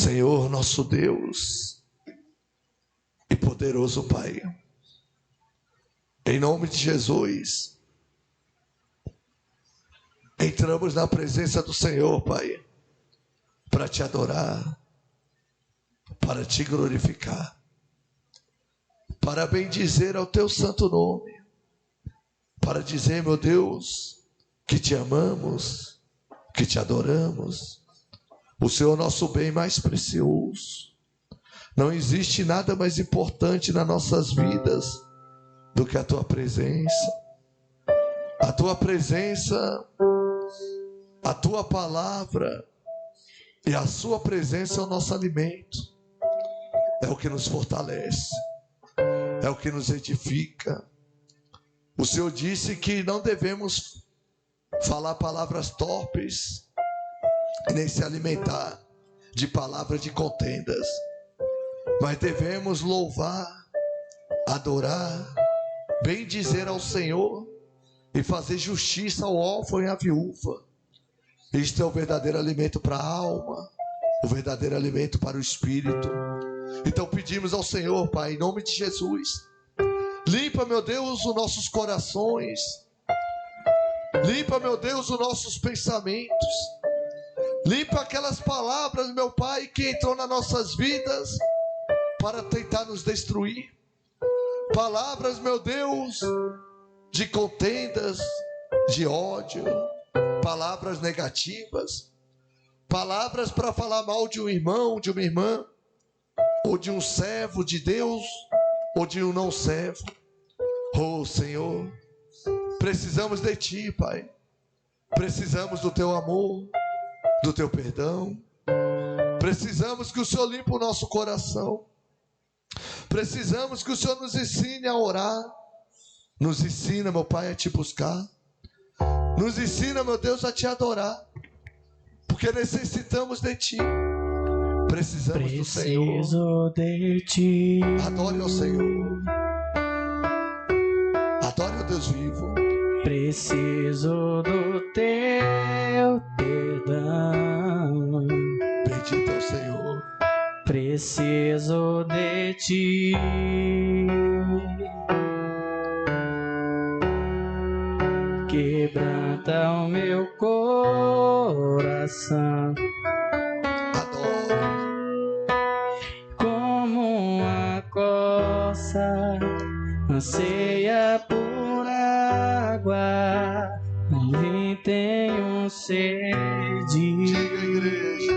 Senhor nosso Deus e poderoso Pai, em nome de Jesus, entramos na presença do Senhor, Pai, para te adorar, para te glorificar, para bendizer ao teu santo nome, para dizer, meu Deus, que te amamos, que te adoramos. O Senhor é o nosso bem mais precioso. Não existe nada mais importante nas nossas vidas do que a tua presença. A tua presença, a tua palavra e a sua presença é o nosso alimento. É o que nos fortalece, é o que nos edifica. O Senhor disse que não devemos falar palavras torpes, nem se alimentar de palavras de contendas, mas devemos louvar, adorar, bendizer ao Senhor e fazer justiça ao órfão e à viúva. Isto é o verdadeiro alimento para a alma, o verdadeiro alimento para o espírito. Então pedimos ao Senhor, Pai, em nome de Jesus, limpa, meu Deus, os nossos corações, limpa, meu Deus, os nossos pensamentos, limpa aquelas palavras, meu Pai, que entrou nas nossas vidas para tentar nos destruir. Palavras, meu Deus, de contendas, de ódio, palavras negativas, palavras para falar mal de um irmão, de uma irmã, ou de um servo de Deus, ou de um não servo. Oh Senhor, precisamos de Ti, Pai, precisamos do Teu amor, do Teu perdão, precisamos que o Senhor limpe o nosso coração, precisamos que o Senhor nos ensine a orar, nos ensina, meu Pai, a Te buscar, nos ensina, meu Deus, a Te adorar, porque necessitamos de Ti, precisamos do Senhor. Preciso de Ti. Adore ao Senhor, adore ao Deus vivo. Preciso do Teu perdão. Bendito é o Senhor. Preciso de Ti. Quebranta o meu coração Adore. como uma coça anseia por água, ali tenho sede. Diga, igreja.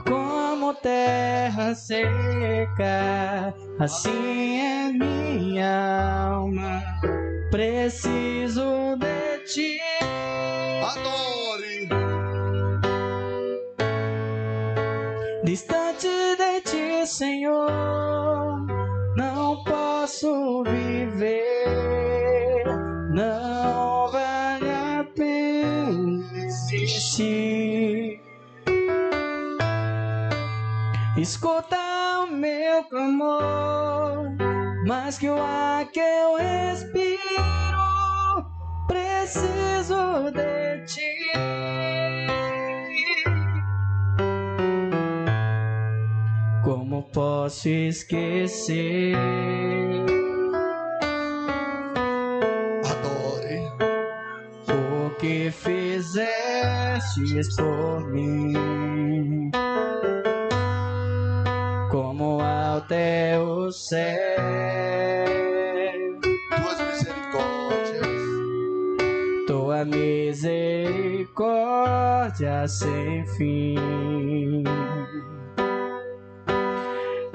Como terra seca, assim é minha alma. Preciso de Ti. Adore. Distante de Ti, Senhor, não posso viver. Não vale a pena existir. Escuta o meu clamor, mais que o ar que eu respiro. Preciso de Ti. Como posso esquecer? Adore. O que fizestes por mim? Como alto é o céu, Tuas misericórdias, Tua misericórdia sem fim.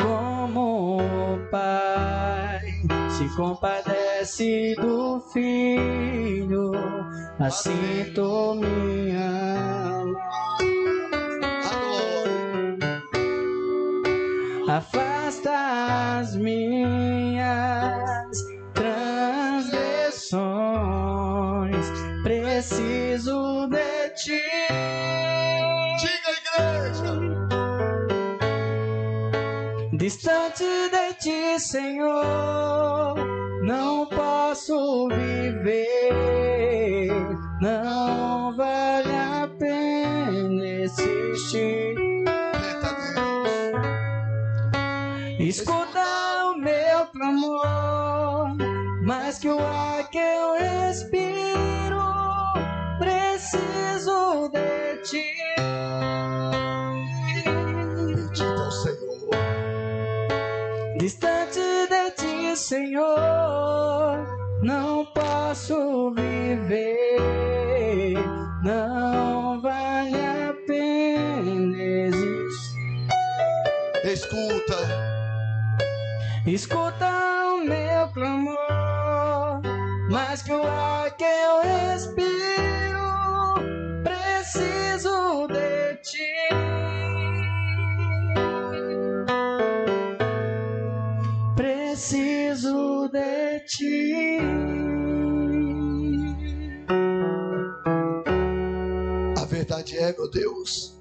Como o Pai se compadece do Filho, assim Tu me amas. adore. Afasta as minhas transgressões. Preciso de Ti. Diga, igreja. Distante de Ti, Senhor, não posso viver. Não vale a pena desistir. Eita Deus. Escuta o meu clamor, mais que o ar que eu respiro, preciso de ti. Bendito Senhor. Distante de ti, Senhor, não posso viver. Não vale a pena existir. Escuta o meu clamor, mais que o ar que eu respiro, preciso de ti. Preciso de ti. A verdade é, meu Deus,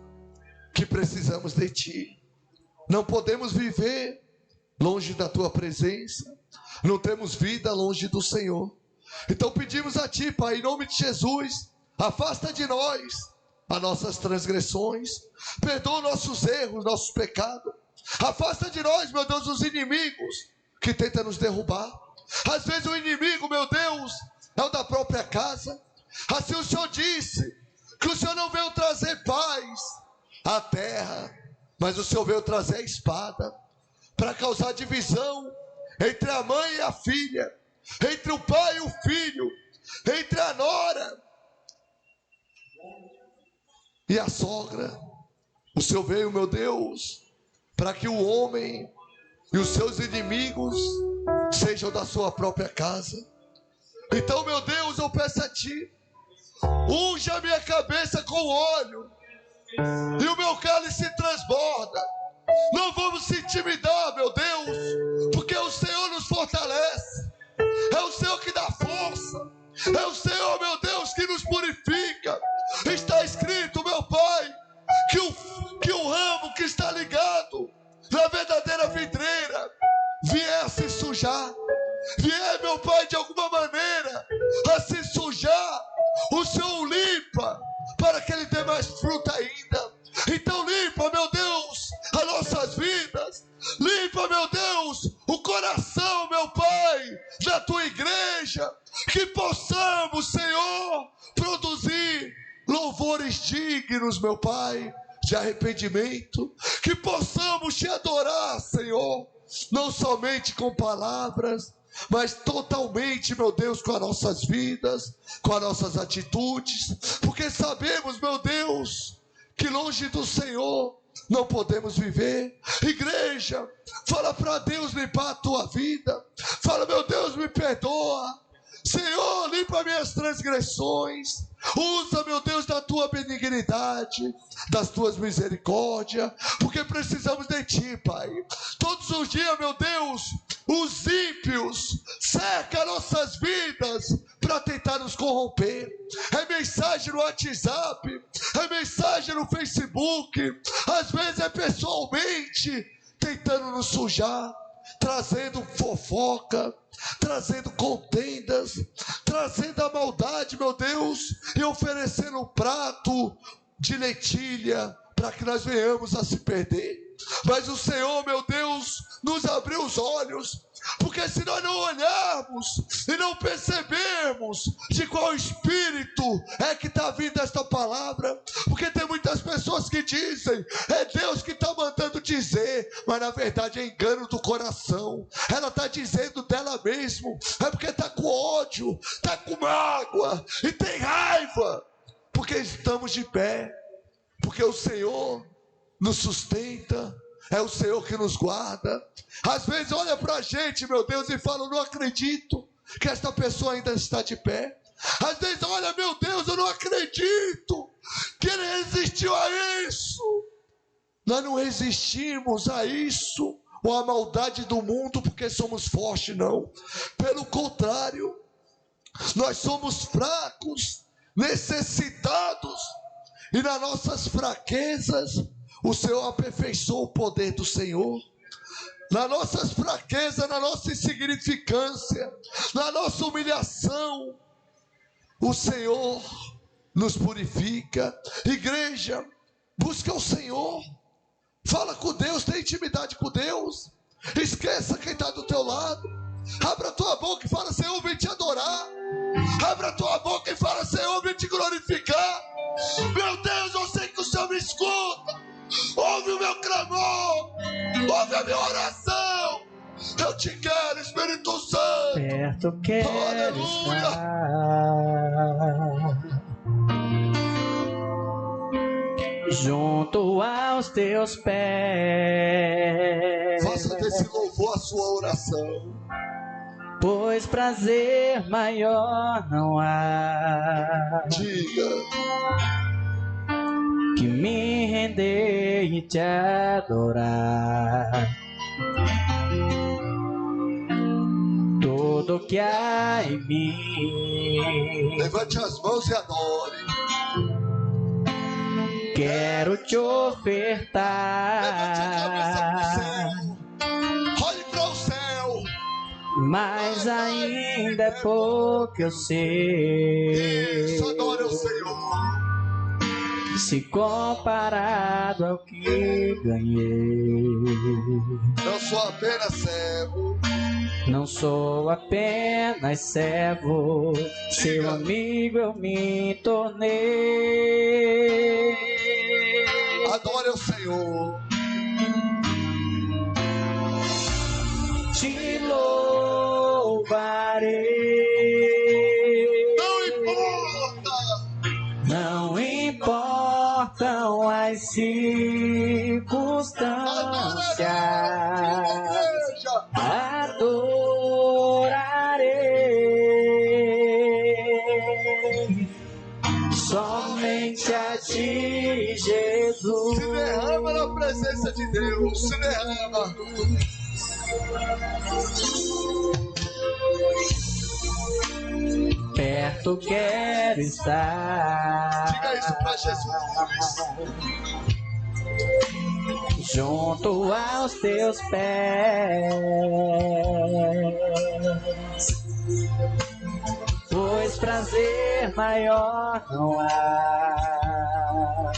que precisamos de ti. Não podemos viver longe da tua presença. Não temos vida longe do Senhor. Então pedimos a ti, Pai, em nome de Jesus, afasta de nós as nossas transgressões, perdoa nossos erros, nossos pecados. Afasta de nós, meu Deus, os inimigos que tentam nos derrubar. Às vezes o inimigo, meu Deus, é o da própria casa. Assim o Senhor disse que o Senhor não veio trazer paz à terra, mas o Senhor veio trazer a espada para causar divisão entre a mãe e a filha, entre o pai e o filho, entre a nora e a sogra. O Senhor veio, meu Deus, para que o homem e os seus inimigos sejam da sua própria casa. Então, meu Deus, eu peço a ti, unja a minha cabeça com óleo e o meu cálice transborda. Não vamos se intimidar, meu Deus, porque o Senhor nos fortalece. É o Senhor que dá força. É o Senhor, meu Deus, que nos purifica. Está escrito, meu Pai, que o ramo que está ligado na verdadeira vidreira vier a se sujar, vier, meu Pai, de alguma maneira a se sujar, o Senhor o limpa para que ele dê mais fruta ainda. Então limpa, meu Deus, as nossas vidas. Limpa, meu Deus, o coração, meu Pai, da tua igreja. Que possamos, Senhor, produzir louvores dignos, meu Pai, de arrependimento. Que possamos te adorar, Senhor, não somente com palavras, mas totalmente, meu Deus, com as nossas vidas, com as nossas atitudes. Porque sabemos, meu Deus, que longe do Senhor não podemos viver. Igreja, fala para Deus limpar a tua vida. Fala, meu Deus, me perdoa. Senhor, limpa minhas transgressões. Usa, meu Deus, da tua benignidade, das tuas misericórdias, porque precisamos de ti, Pai. Todos os dias, meu Deus, os ímpios cercam nossas vidas para tentar nos corromper. É mensagem no WhatsApp, é mensagem no Facebook, às vezes é pessoalmente tentando nos sujar, trazendo fofoca, trazendo contendas, trazendo a maldade, meu Deus, e oferecendo um prato de lentilha para que nós venhamos a se perder. Mas o Senhor, meu Deus, nos abriu os olhos, porque se nós não olharmos e não percebermos de qual espírito é que está vindo esta palavra, porque tem muitas pessoas que dizem, é Deus que está mandando dizer, mas na verdade é engano do coração. Ela está dizendo dela mesmo, é porque está com ódio, está com mágoa e tem raiva, porque estamos de pé, porque o Senhor nos sustenta, é o Senhor que nos guarda. Às vezes olha para a gente, meu Deus, e fala, não acredito que esta pessoa ainda está de pé. Às vezes olha, meu Deus, eu não acredito que ele resistiu a isso. Nós não resistimos a isso, ou a maldade do mundo, porque somos fortes, não. Pelo contrário, nós somos fracos, necessitados, e nas nossas fraquezas o Senhor aperfeiçoou o poder do Senhor. nas nossas fraquezas, na nossa insignificância, na nossa humilhação, o Senhor nos purifica. Igreja, Busca o Senhor. Fala com Deus, tem intimidade com Deus. Esqueça quem está do teu lado. Abra a tua boca e fala: Senhor, vem te adorar. Abra a tua boca e fala: Senhor, vem te glorificar. Meu Deus, eu sei que o Senhor me escuta. Ouve o meu clamor. Ouve a minha oração. Eu te quero, Espírito Santo. Perto quero estar, junto aos teus pés. Faça desse louvor a sua oração. Pois prazer maior não há. Diga. Que me render e te adorar. Tudo que há em mim, Levante as mãos e adore. quero te ofertar. Levante a cabeça pro céu. Olhe para o céu. Mas ainda é pouco eu sei. Isso, adore o Senhor. Se comparado ao que ganhei. Não sou apenas servo. Não sou apenas servo, seu amigo eu me tornei. Adore o Senhor. Te louvarei. Não importam as circunstâncias. Adorarei somente a ti, Jesus. Se derrama na presença de Deus. Se derrama. Perto quero estar. Diga isso pra Jesus. Junto aos teus pés. Pois prazer maior não há.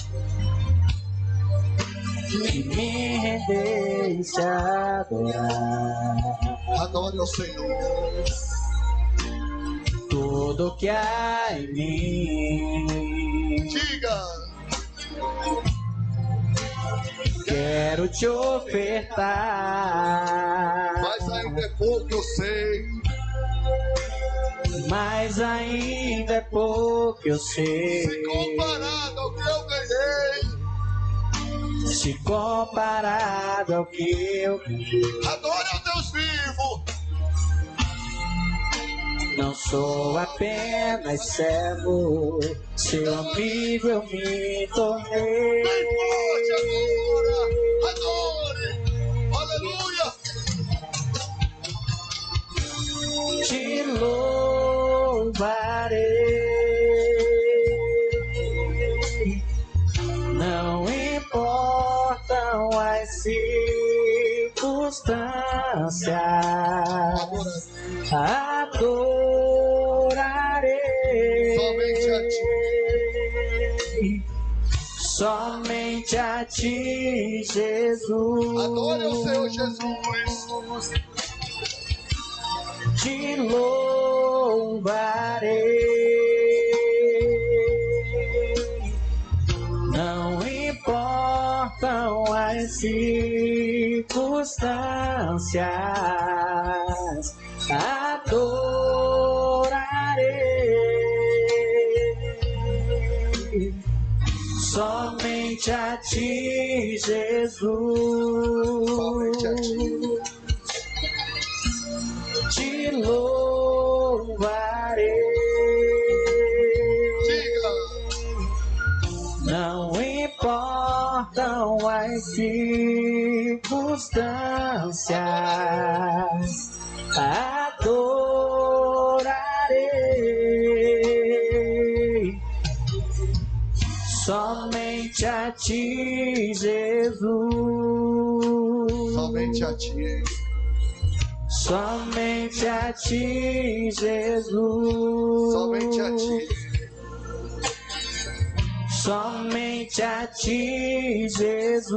Que me render e te adorar. Adore o Senhor. Tudo que há em mim, Diga. quero te ofertar. Mas ainda é pouco eu sei. Mas ainda é pouco eu sei. Se comparado ao que eu ganhei. Se comparado ao que eu ganhei. Adore ao Deus vivo. Não sou apenas servo, seu amigo eu me tornei. Bem forte agora. Adore. Aleluia. Te louvarei. Não importam as circunstâncias. Adorarei somente a ti, Jesus. Adore o Senhor Jesus. Te louvarei. Não importam as circunstâncias. Adorarei somente a ti, Jesus. Somente a ti. Te louvarei. Diga. Não importam as circunstâncias. Adorarei somente a ti, Jesus. Somente a ti. Somente a ti, Jesus. Somente a ti. somente a ti, Jesus.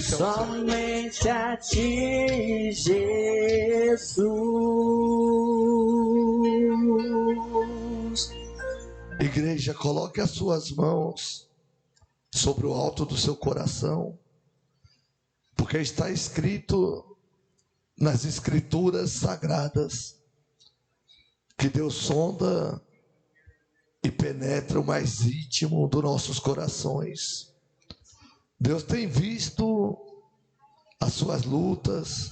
Somente a ti, Jesus. Igreja, coloque as suas mãos sobre o alto do seu coração, porque está escrito nas escrituras sagradas que Deus sonda e penetra o mais íntimo dos nossos corações. Deus tem visto as suas lutas,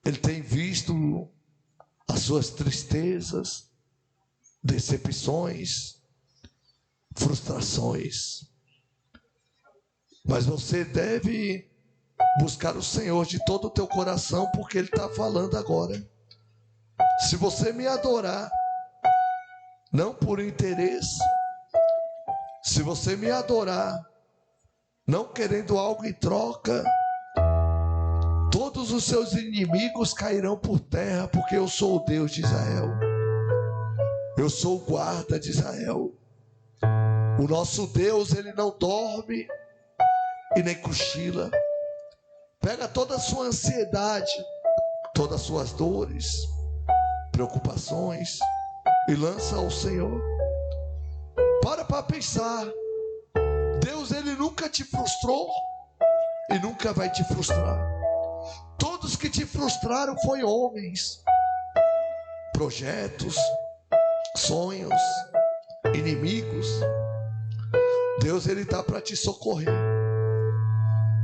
Ele tem visto as suas tristezas, decepções, frustrações. Mas você deve buscar o Senhor de todo o teu coração, porque Ele está falando agora. Se você me adorar, não por interesse, se você me adorar, não querendo algo em troca, todos os seus inimigos cairão por terra, porque eu sou o Deus de Israel. Eu sou o guarda de Israel. O nosso Deus, Ele não dorme e nem cochila. Pega toda a sua ansiedade, todas as suas dores, preocupações e lança ao Senhor. Para pensar. Deus, Ele nunca te frustrou e nunca vai te frustrar. Todos que te frustraram foram homens, projetos, sonhos, inimigos. Deus, Ele está para te socorrer.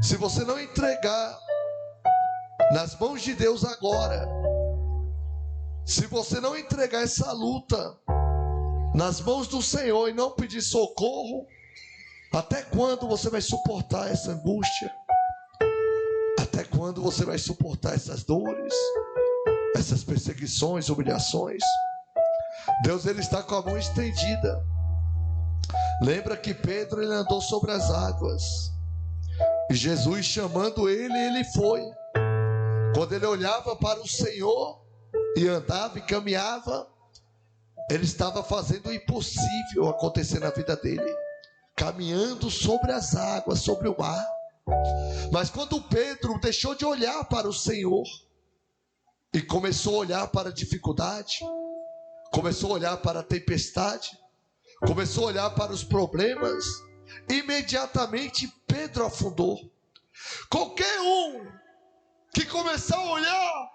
Se você não entregar nas mãos de Deus agora, se você não entregar essa luta nas mãos do Senhor e não pedir socorro, até quando você vai suportar essa angústia? Até quando você vai suportar essas dores, essas perseguições, humilhações? Deus, Ele está com a mão estendida. Lembra que Pedro, ele andou sobre as águas, e Jesus chamando ele, ele foi. Quando ele olhava para o Senhor e andava e caminhava, ele estava fazendo o impossível acontecer na vida dele, caminhando sobre as águas, sobre o mar. Mas quando Pedro deixou de olhar para o Senhor e começou a olhar para a dificuldade, começou a olhar para a tempestade, começou a olhar para os problemas, imediatamente Pedro afundou. Qualquer um que começar a olhar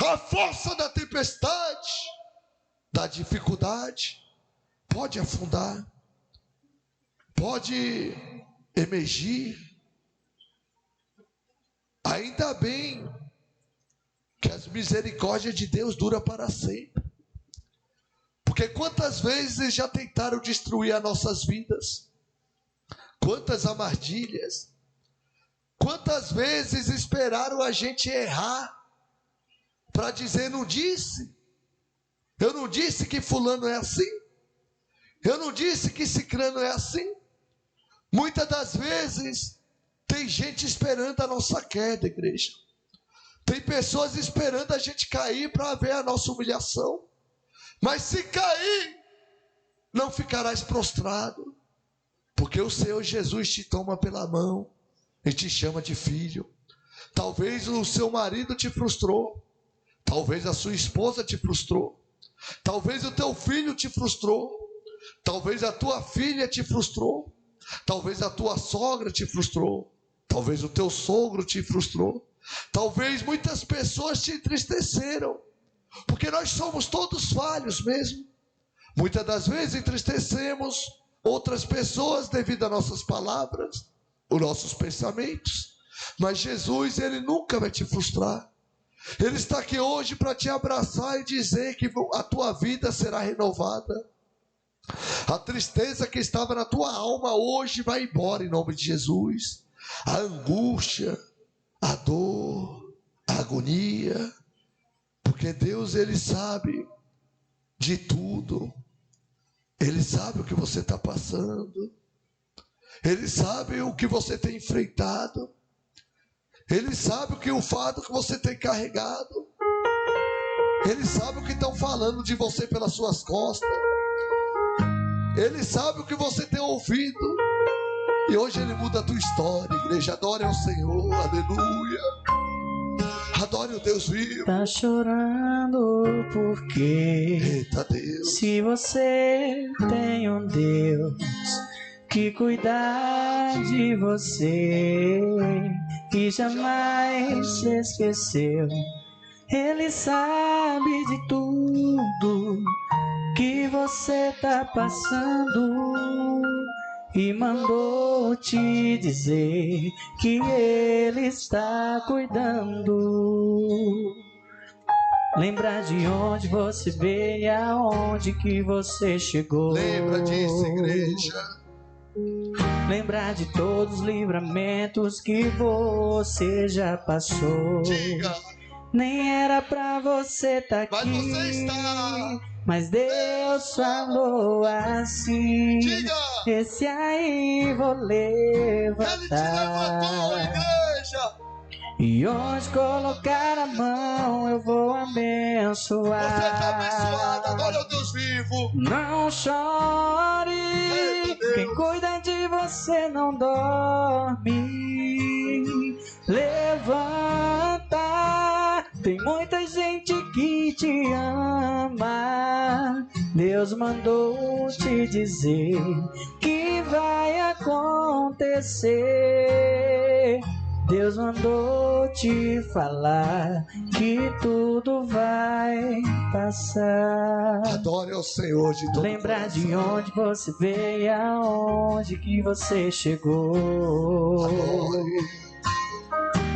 a força da tempestade, da dificuldade, pode afundar, pode emergir. Ainda bem que as misericórdias de Deus duram para sempre. Porque quantas vezes já tentaram destruir as nossas vidas? Quantas armadilhas? Quantas vezes esperaram a gente errar para dizer, não disse? Eu não disse que fulano é assim? Eu não disse que cicrano é assim? Muitas das vezes tem gente esperando a nossa queda, igreja. Tem pessoas esperando a gente cair para ver a nossa humilhação. Mas se cair, não ficarás prostrado, porque o Senhor Jesus te toma pela mão e te chama de filho. Talvez o seu marido te frustrou, talvez a sua esposa te frustrou, talvez o teu filho te frustrou, talvez a tua filha te frustrou, talvez a tua sogra te frustrou, talvez o teu sogro te frustrou, talvez muitas pessoas te entristeceram, porque nós somos todos falhos mesmo. Muitas das vezes entristecemos outras pessoas devido a nossas palavras, os nossos pensamentos. Mas Jesus, Ele nunca vai te frustrar. Ele está aqui hoje para te abraçar e dizer que a tua vida será renovada. A tristeza que estava na tua alma hoje vai embora em nome de Jesus. A angústia, a dor, a agonia, porque Deus, Ele sabe de tudo. Ele sabe o que você está passando. Ele sabe o que você tem enfrentado. Ele sabe o fardo que você tem carregado. Ele sabe o que estão falando de você pelas suas costas. Ele sabe o que você tem ouvido. E hoje Ele muda a tua história, igreja. Adore ao Senhor, aleluia. Adore o Deus vivo. Tá chorando porque Eita Deus. se você tem um Deus que cuida de você e jamais se esqueceu, Ele sabe de tudo que você tá passando e mandou te dizer que Ele está cuidando. Lembra de onde você veio e aonde que você chegou. Lembra disso, igreja. Lembra de todos os livramentos que você já passou. Diga. Nem era pra você tá aqui, Mas você está. mas Deus falou assim. Diga. Esse aí vou Ele te levantar. levantou, igreja. E onde colocar a mão eu vou abençoar. Você está abençoado. Adore ao Deus vivo. Não chore, Eita, Deus. quem cuida de você não dorme. Levanta, tem muita gente que te ama. Deus mandou te dizer que vai acontecer. Deus mandou te falar que tudo vai passar. Adore ao Senhor de todo Lembrar de coração. onde você veio e aonde que você chegou. Adore.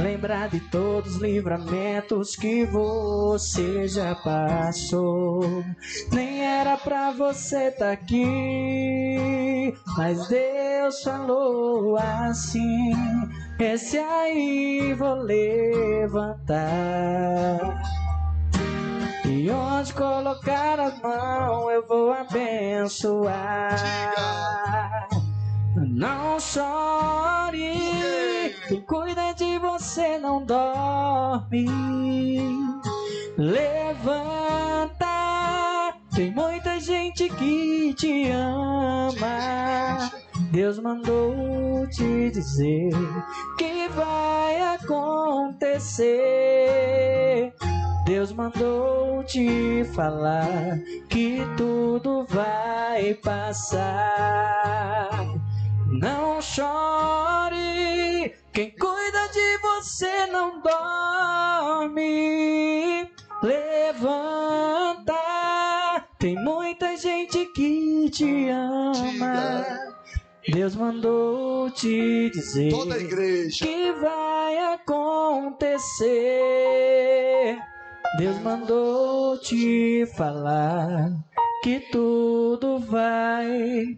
Lembrar de todos os livramentos que você já passou. Nem era pra você tá aqui, mas Deus falou assim. Esse aí vou levantar. E onde colocar a mão eu vou abençoar. Não chore, quem cuida de você não dorme. Levanta, tem muita gente que te ama. Deus mandou te dizer que vai acontecer. Deus mandou te falar que tudo vai passar. Não chore, quem cuida de você não dorme. Levanta, tem muita gente que te ama. Deus mandou te dizer Toda a igreja. que vai acontecer. Deus mandou te falar que tudo vai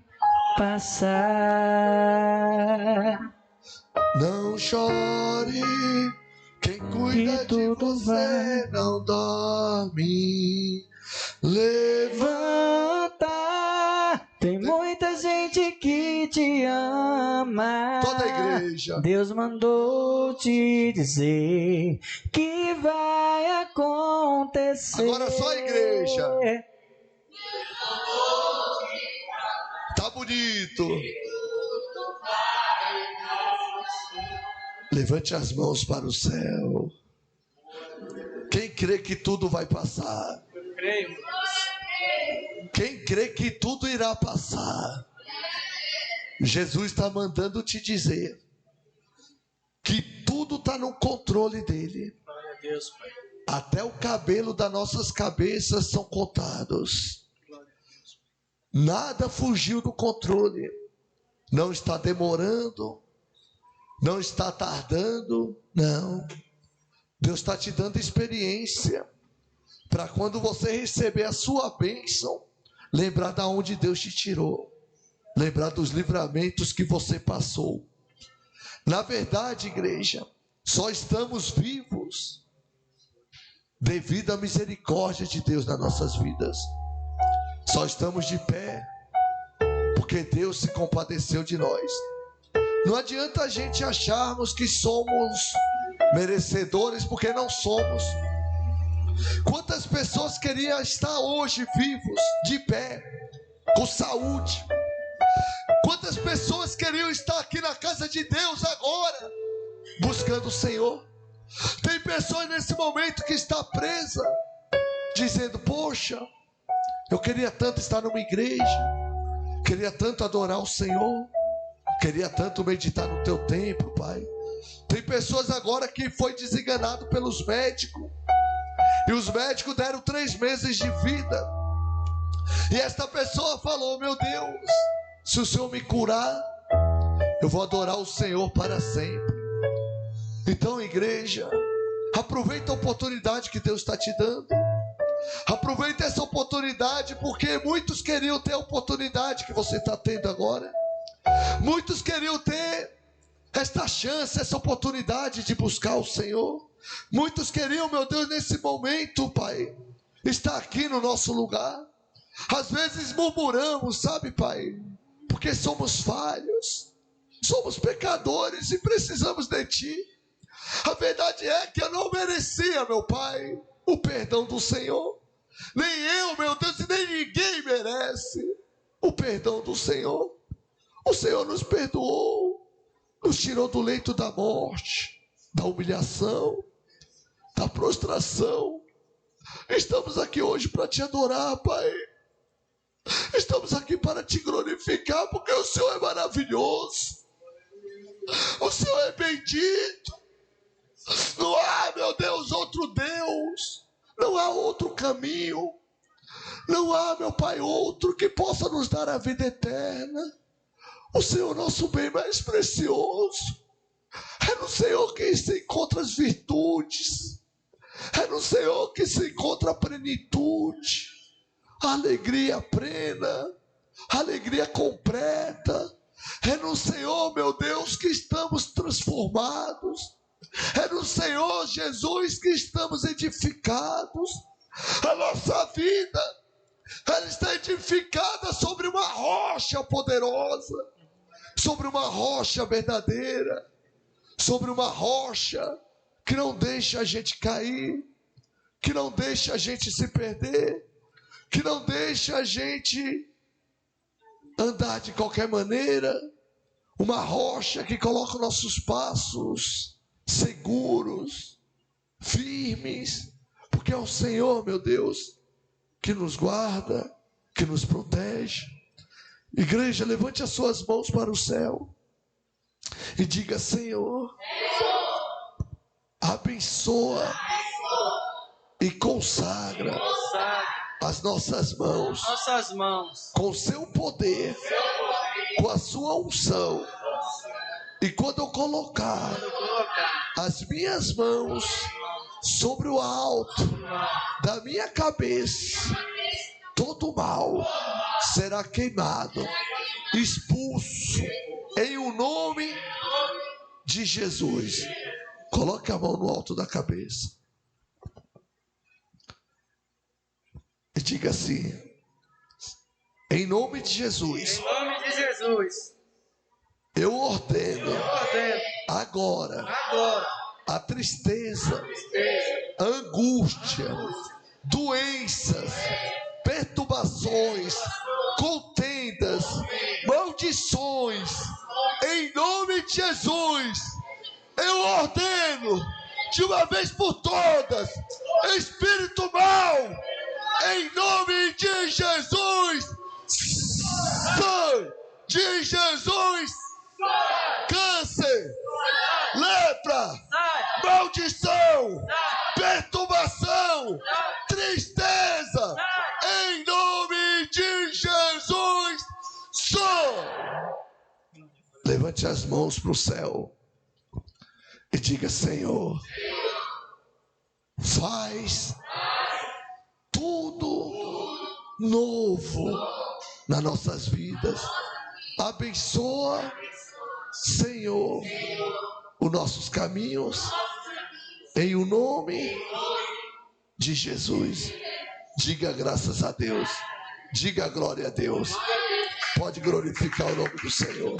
passar. Não chore, quem cuida Que de tudo você vai. não dorme. Levanta. Levanta, tem muita gente que te ama. Toda a igreja. Deus mandou te dizer que vai acontecer. Agora só a igreja. Tá bonito. Levante as mãos para o céu. Quem crê que tudo vai passar? Eu creio. Quem crê que tudo irá passar? Jesus está mandando te dizer que tudo está no controle dele. Glória a Deus, Pai. Até o cabelo das nossas cabeças são contados. Nada fugiu do controle. Não está demorando. Não está tardando. Não. Deus está te dando experiência para quando você receber a sua bênção, lembrar de onde Deus te tirou. Lembrar dos livramentos que você passou. Na verdade, igreja, só estamos vivos devido à misericórdia de Deus nas nossas vidas. Só estamos de pé porque Deus se compadeceu de nós. Não adianta a gente acharmos que somos merecedores, porque não somos. Quantas pessoas queriam estar hoje vivos, de pé, com saúde? Quantas pessoas queriam estar aqui na casa de Deus agora, buscando o Senhor? Tem pessoas nesse momento que está presa, dizendo: poxa, eu queria tanto estar numa igreja, queria tanto adorar o Senhor, queria tanto meditar no teu templo, Pai. Tem pessoas agora que foi desenganado pelos médicos, e os médicos deram 3 meses de vida, e esta pessoa falou: meu Deus, se o Senhor me curar, eu vou adorar o Senhor para sempre. Então, igreja, aproveita a oportunidade que Deus está te dando. Aproveita essa oportunidade, porque muitos queriam ter a oportunidade que você está tendo agora. Muitos queriam ter esta chance, essa oportunidade de buscar o Senhor. Muitos queriam, meu Deus, nesse momento, Pai, estar aqui no nosso lugar. Às vezes murmuramos, sabe, Pai, porque somos falhos, somos pecadores e precisamos de Ti. A verdade é que eu não merecia, meu Pai, o perdão do Senhor. Nem eu, meu Deus, e nem ninguém merece o perdão do Senhor. O Senhor nos perdoou, nos tirou do leito da morte, da humilhação, da prostração. Estamos aqui hoje para Te adorar, Pai. Estamos aqui para Te glorificar, porque o Senhor é maravilhoso. O Senhor é bendito. Não há, meu Deus, outro Deus. Não há outro caminho. Não há, meu Pai, outro que possa nos dar a vida eterna. O Senhor, nosso bem mais precioso. É no Senhor que se encontra as virtudes. É no Senhor que se encontra a plenitude, a alegria plena, a alegria completa. É no Senhor, meu Deus, que estamos transformados. É no Senhor Jesus que estamos edificados. A nossa vida, ela está edificada sobre uma rocha poderosa, sobre uma rocha verdadeira, sobre uma rocha que não deixa a gente cair, que não deixa a gente se perder, que não deixa a gente andar de qualquer maneira. Uma rocha que coloca nossos passos seguros, firmes, porque é o Senhor, meu Deus, que nos guarda, que nos protege. Igreja, levante as suas mãos para o céu e diga: Senhor, abençoa e consagra as nossas mãos com o seu poder, com a sua unção. E quando eu colocar as minhas mãos sobre o alto da minha cabeça, todo mal será queimado, expulso, em o nome de Jesus. Coloque a mão no alto da cabeça e diga assim: em nome de Jesus, eu ordeno agora a tristeza, a angústia, doenças, perturbações, contendas, maldições, em nome de Jesus, eu ordeno de uma vez por todas, espírito mau, em nome de Jesus, sangue de Jesus, câncer, lepra, maldição, perturbação, tristeza, em nome de Jesus, levante as mãos para o céu e diga: Senhor, faz tudo novo nas nossas vidas. Abençoa, Senhor, os nossos caminhos, em o nome de Jesus. Diga graças a Deus, diga glória a Deus. Pode glorificar o nome do Senhor.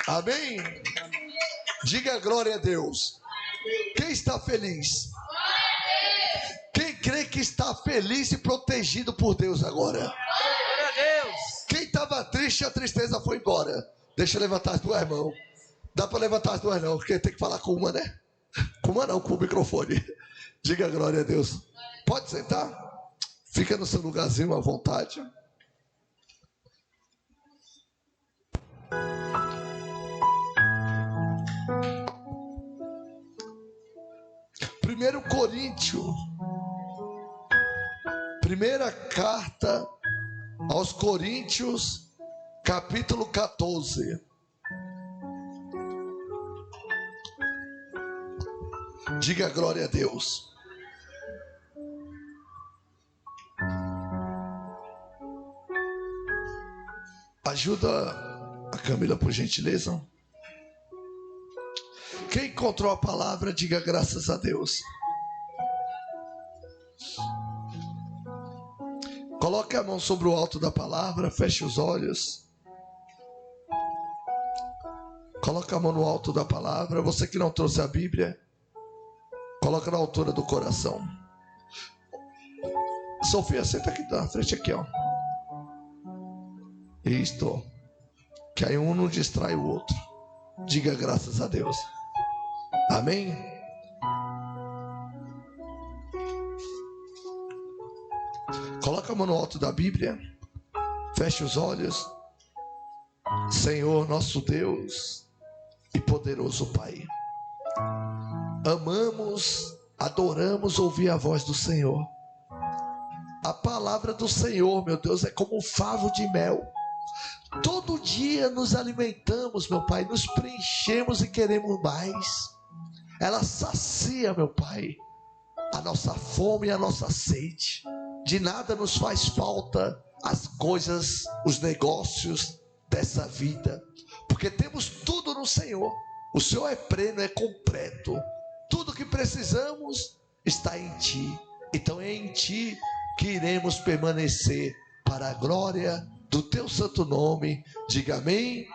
Amém? Diga glória a Deus. Quem está feliz? Quem crê que está feliz e protegido por Deus agora? Glória a Deus. Quem estava triste, a tristeza foi embora. Deixa eu levantar as duas mãos. Dá para levantar as duas não, porque tem que falar com uma, né? Com uma não, com o microfone. Diga glória a Deus. Pode sentar? Fica no seu lugarzinho à vontade. 1 Coríntios, primeira carta aos Coríntios, capítulo 14. Diga glória a Deus. Ajuda a Camila, por gentileza. Quem encontrou a palavra, diga graças a Deus. Coloque a mão sobre o alto da palavra, feche os olhos. Coloque a mão no alto da palavra. Você que não trouxe a Bíblia, coloca na altura do coração. Sofia, senta aqui na frente aqui, ó. Isto. Que aí um não distrai o outro. Diga graças a Deus. Amém? Coloca a mão no alto da Bíblia. Feche os olhos. Senhor, nosso Deus e poderoso Pai, amamos, adoramos ouvir a voz do Senhor. A palavra do Senhor, meu Deus, é como um favo de mel. Todo dia nos alimentamos, meu Pai, nos preenchemos e queremos mais. Ela sacia, meu Pai, a nossa fome e a nossa sede. De nada nos faz falta as coisas, os negócios dessa vida, porque temos tudo no Senhor. O Senhor é pleno, é completo. Tudo que precisamos está em Ti. Então é em Ti que iremos permanecer para a glória do Teu santo nome. Diga amém.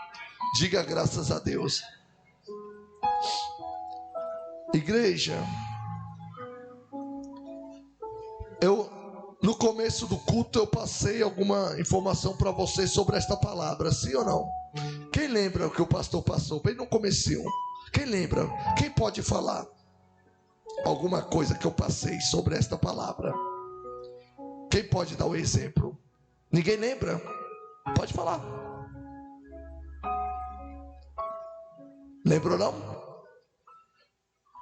Diga graças a Deus. Igreja, no começo do culto eu passei alguma informação para vocês sobre esta palavra, sim ou não? Quem lembra o que o pastor passou bem no comecinho? Quem lembra? Quem pode falar alguma coisa que eu passei sobre esta palavra? Quem pode dar o exemplo? Ninguém lembra? Pode falar. Lembrou não?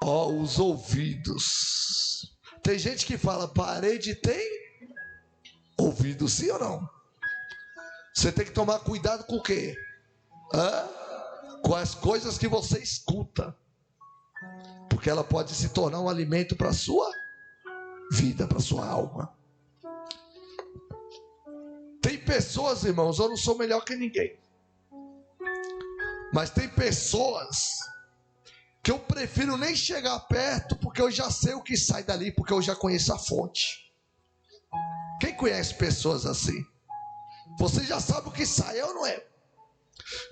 Ó, os ouvidos. Tem gente que fala, parede tem ouvido, sim ou não? Você tem que tomar cuidado com o quê? Com as coisas que você escuta, porque ela pode se tornar um alimento para a sua vida, para a sua alma. Tem pessoas, irmãos, eu não sou melhor que ninguém, mas tem pessoas que eu prefiro nem chegar perto, porque eu já sei o que sai dali, porque eu já conheço a fonte. Quem conhece pessoas assim? Você já sabe o que sai, é ou não é?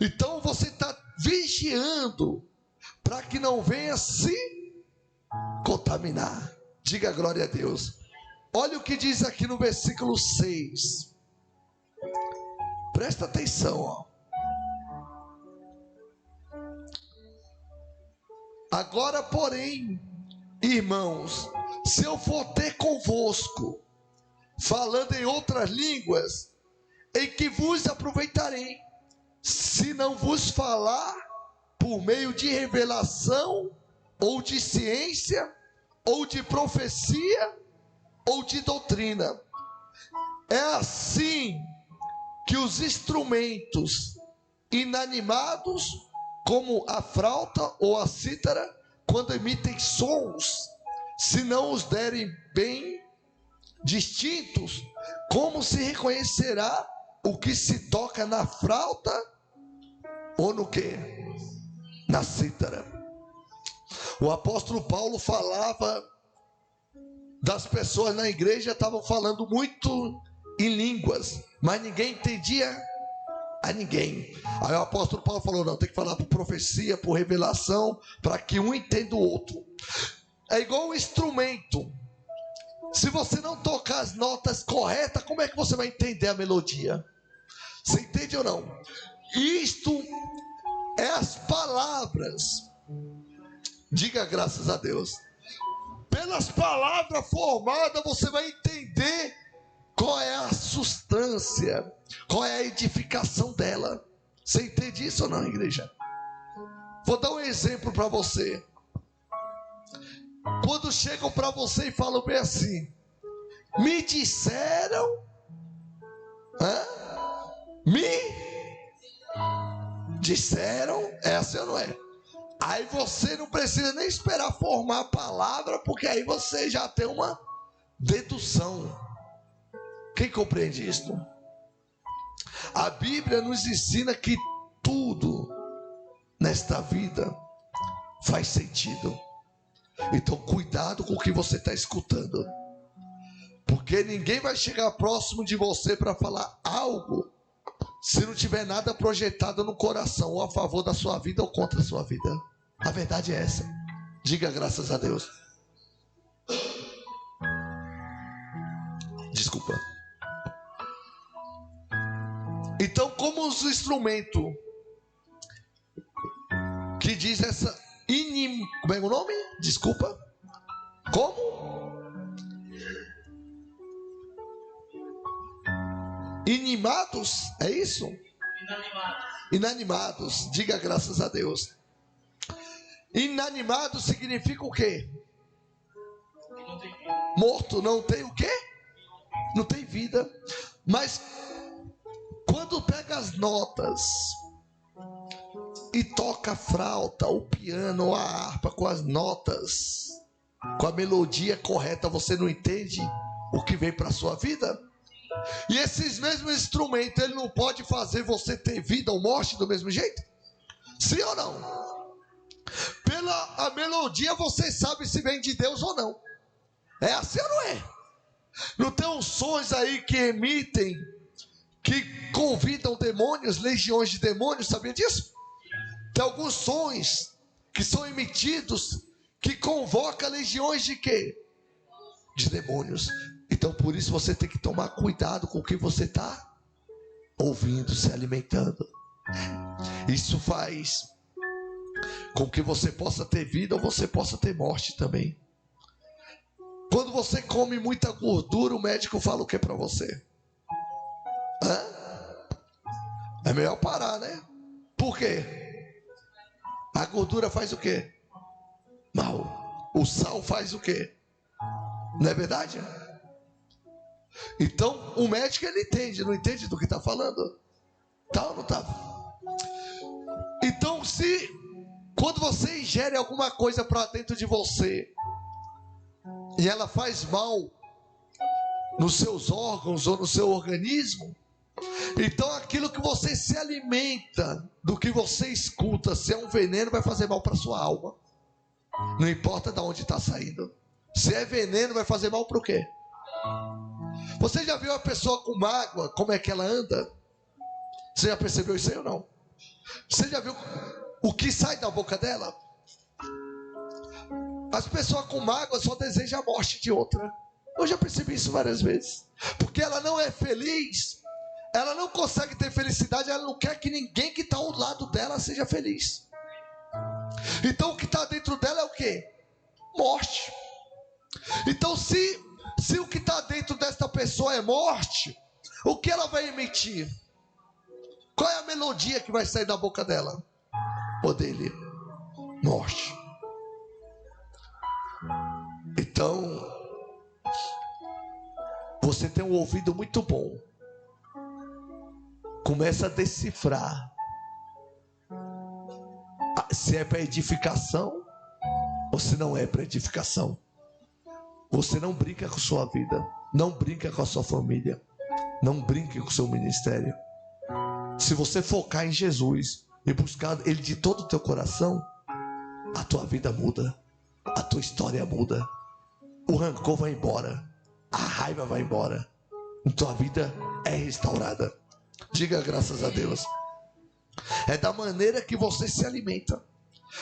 Então você está vigiando para que não venha se contaminar. Diga glória a Deus. Olha o que diz aqui no versículo 6. Presta atenção, ó. Agora, porém, irmãos, se eu for ter convosco, falando em outras línguas, em que vos aproveitarei, se não vos falar por meio de revelação, ou de ciência, ou de profecia, ou de doutrina? É assim que os instrumentos inanimados, como a flauta ou a cítara, quando emitem sons, se não os derem bem distintos, como se reconhecerá o que se toca na flauta ou no que? Na cítara. O apóstolo Paulo falava das pessoas na igreja, estavam falando muito em línguas, mas ninguém entendia a ninguém. Aí o apóstolo Paulo falou, não, tem que falar por profecia, por revelação, para que um entenda o outro. É igual um instrumento. Se você não tocar as notas corretas, como é que você vai entender a melodia? Você entende ou não? Isto é as palavras. Diga graças a Deus. Pelas palavras formadas você vai entender qual é a substância, qual é a edificação dela. Você entende isso ou não, igreja? Vou dar um exemplo para você. Quando chegam para você e falam bem assim, me disseram, é assim ou não é? Aí você não precisa nem esperar formar a palavra, porque aí você já tem uma dedução. Quem compreende isto? A Bíblia nos ensina que tudo nesta vida faz sentido. Então cuidado com o que você está escutando, porque ninguém vai chegar próximo de você para falar algo se não tiver nada projetado no coração, ou a favor da sua vida ou contra a sua vida. A verdade é essa. Diga graças a Deus. Desculpa. Então, como os instrumentos que diz essa como é o nome? Desculpa. Como? Inimados, é isso? Inanimados. Diga graças a Deus. Inanimado significa o quê? Morto, não tem o quê? Não tem vida. Mas quando pega as notas e toca a flauta, o piano, a harpa com as notas, com a melodia correta, você não entende o que vem para a sua vida? E esses mesmos instrumentos, ele não pode fazer você ter vida ou morte do mesmo jeito? Sim ou não? Pela a melodia você sabe se vem de Deus ou não. É assim ou não é? Não tem uns sons aí que emitem, que convidam demônios, legiões de demônios, sabia disso? Tem alguns sons que são emitidos que convocam legiões de quê? De demônios. Então por isso você tem que tomar cuidado com o que você está ouvindo, se alimentando. Isso faz com que você possa ter vida ou você possa ter morte também. Quando você come muita gordura, o médico fala o que para você? É melhor parar, né? Por quê? A gordura faz o quê? Mal. O sal faz o quê? Não é verdade? Então o médico ele entende, não entende do que está falando? Tá ou não tá? Então quando você ingere alguma coisa para dentro de você e ela faz mal nos seus órgãos ou no seu organismo, então aquilo que você se alimenta, do que você escuta, se é um veneno, vai fazer mal para sua alma. Não importa de onde está saindo. Se é veneno, vai fazer mal para o quê? Você já viu a pessoa com mágoa, como é que ela anda? Você já percebeu isso aí ou não? Você já viu o que sai da boca dela? As pessoas com mágoa só desejam a morte de outra. Eu já percebi isso várias vezes. Porque ela não é feliz, ela não consegue ter felicidade, ela não quer que ninguém que está ao lado dela seja feliz. Então o que está dentro dela é o quê? Morte. Então se o que está dentro desta pessoa é morte, o que ela vai emitir? Qual é a melodia que vai sair da boca dela? Ou dele? Morte. Então, você tem um ouvido muito bom. Começa a decifrar se é para edificação ou se não é para edificação. Você não brinca com sua vida, não brinca com a sua família, não brinque com o seu ministério. Se você focar em Jesus e buscar Ele de todo o teu coração, a tua vida muda, a tua história muda, o rancor vai embora, a raiva vai embora, a tua vida é restaurada. Diga graças a Deus. É da maneira que você se alimenta.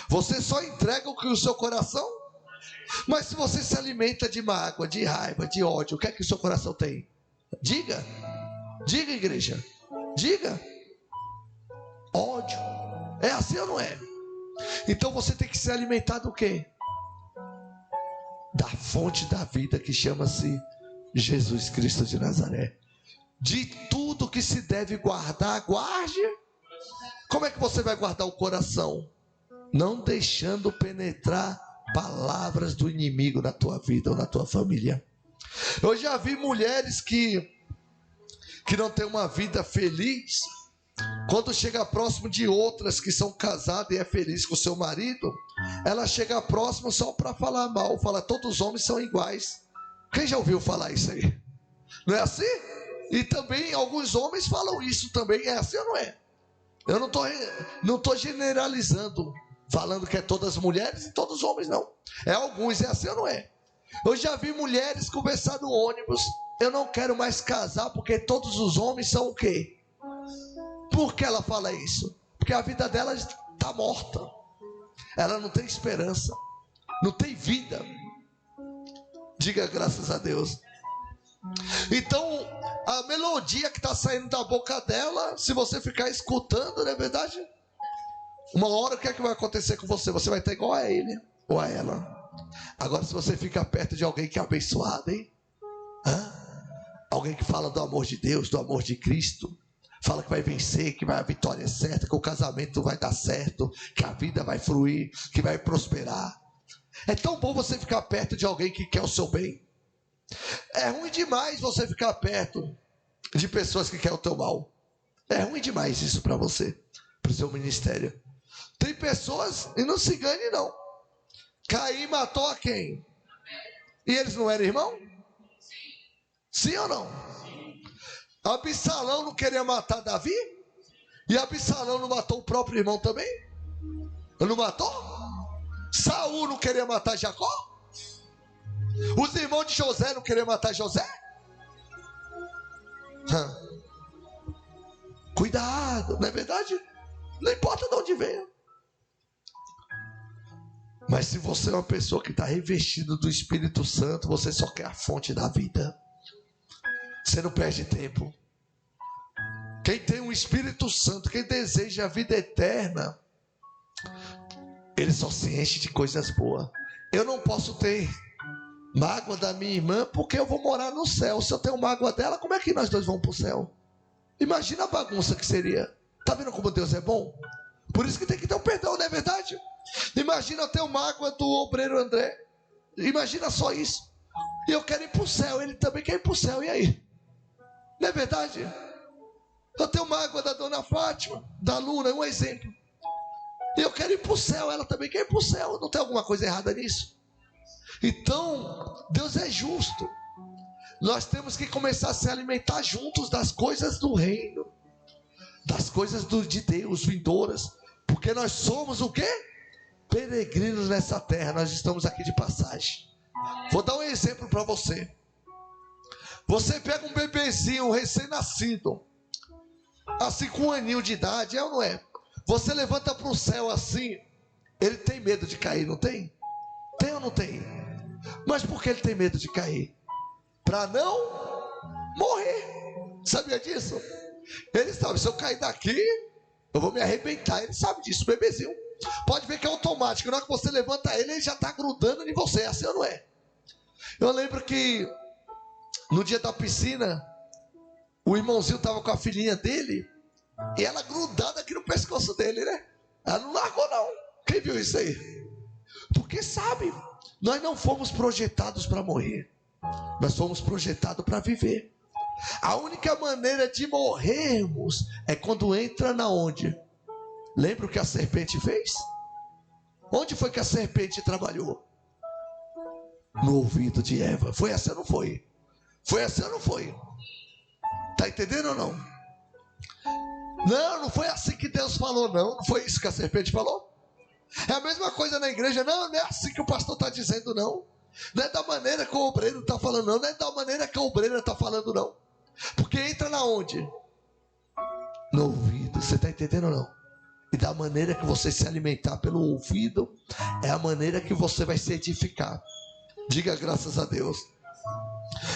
Você só entrega o que o seu coração. Mas se você se alimenta de mágoa, de raiva, de ódio, o que é que o seu coração tem? Diga. Diga, igreja. Diga. Ódio. É assim ou não é? Então você tem que se alimentar do quê? Da fonte da vida, que chama-se Jesus Cristo de Nazaré. De tudo que se deve guardar, guarde. Como é que você vai guardar o coração? Não deixando penetrar palavras do inimigo na tua vida ou na tua família. Eu já vi mulheres que não têm uma vida feliz, quando chega próximo de outras que são casadas e é feliz com o seu marido, ela chega próximo só para falar mal, fala todos os homens são iguais. Quem já ouviu falar isso aí? Não é assim? E também alguns homens falam isso também. É assim ou não é? Eu não estou generalizando, falando que é todas as mulheres e todos os homens, não. É alguns, é assim ou não é? Eu já vi mulheres conversar no ônibus: eu não quero mais casar porque todos os homens são o quê? Por que ela fala isso? Porque a vida dela está morta. Ela não tem esperança, não tem vida. Diga graças a Deus. Então, a melodia que está saindo da boca dela, se você ficar escutando, não é verdade? Uma hora o que é que vai acontecer com você? Você vai estar igual a ele ou a ela. Agora, se você fica perto de alguém que é abençoado, hein? Alguém que fala do amor de Deus, do amor de Cristo, fala que vai vencer, que a vitória é certa, que o casamento vai dar certo, que a vida vai fluir, que vai prosperar. É tão bom você ficar perto de alguém que quer o seu bem. É ruim demais você ficar perto de pessoas que querem o teu mal. É ruim demais isso para você, para o seu ministério. Tem pessoas, e não se engane não, Caim matou a quem? E eles não eram irmãos? Sim ou não? Absalão não queria matar Davi? E Absalão não matou o próprio irmão também? Não matou? Saul não queria matar Jacó? Os irmãos de José não queriam matar José? Cuidado, não é verdade? Não importa de onde venha. Mas se você é uma pessoa que está revestida do Espírito Santo, você só quer a fonte da vida. Você não perde tempo. Quem tem um Espírito Santo, quem deseja a vida eterna, ele só se enche de coisas boas. Eu não posso ter mágoa da minha irmã, porque eu vou morar no céu. Se eu tenho mágoa dela, como é que nós dois vamos para o céu? Imagina a bagunça que seria. Está vendo como Deus é bom? Por isso que tem que ter um perdão, não é verdade? Imagina eu ter mágoa do obreiro André. Imagina só isso. E eu quero ir para o céu, ele também quer ir para o céu, e aí? Não é verdade? Eu tenho mágoa da dona Fátima, da Luna, um exemplo. E eu quero ir para o céu, ela também quer ir para o céu. Não tem alguma coisa errada nisso? Então, Deus é justo. Nós temos que começar a se alimentar juntos das coisas do reino, das coisas de Deus vindouras, porque nós somos o quê? Peregrinos nessa terra. Nós estamos aqui de passagem. Vou dar um exemplo para você. Você pega um bebezinho recém-nascido, assim com 1 aninho de idade, é ou não é? Você levanta para o céu assim, ele tem medo de cair, não tem? Tem ou não tem? Mas por que ele tem medo de cair? Para não morrer. Sabia disso? Ele sabe, se eu cair daqui, eu vou me arrebentar. Ele sabe disso, o bebezinho. Pode ver que é automático. Na hora que você levanta ele, ele já está grudando em você, assim ou não é? Eu lembro que no dia da piscina, o irmãozinho estava com a filhinha dele, e ela grudada aqui no pescoço dele, né? Ela não largou não. Quem viu isso aí? Porque sabe, nós não fomos projetados para morrer. Nós fomos projetados para viver. A única maneira de morrermos é quando entra na onde? Lembra o que a serpente fez? Onde foi que a serpente trabalhou? No ouvido de Eva. Foi assim ou não foi? Foi assim ou não foi? Está entendendo ou não? Não, não foi assim que Deus falou, não. Não foi isso que a serpente falou? É a mesma coisa na igreja. Não, não é assim que o pastor está dizendo, não. Não é da maneira que o obreiro está falando, não. Não é da maneira que a obreira está falando, não. Porque entra na onde? no ouvido. Você está entendendo ou não? E da maneira que você se alimentar pelo ouvido, é a maneira que você vai se edificar. Diga graças a Deus.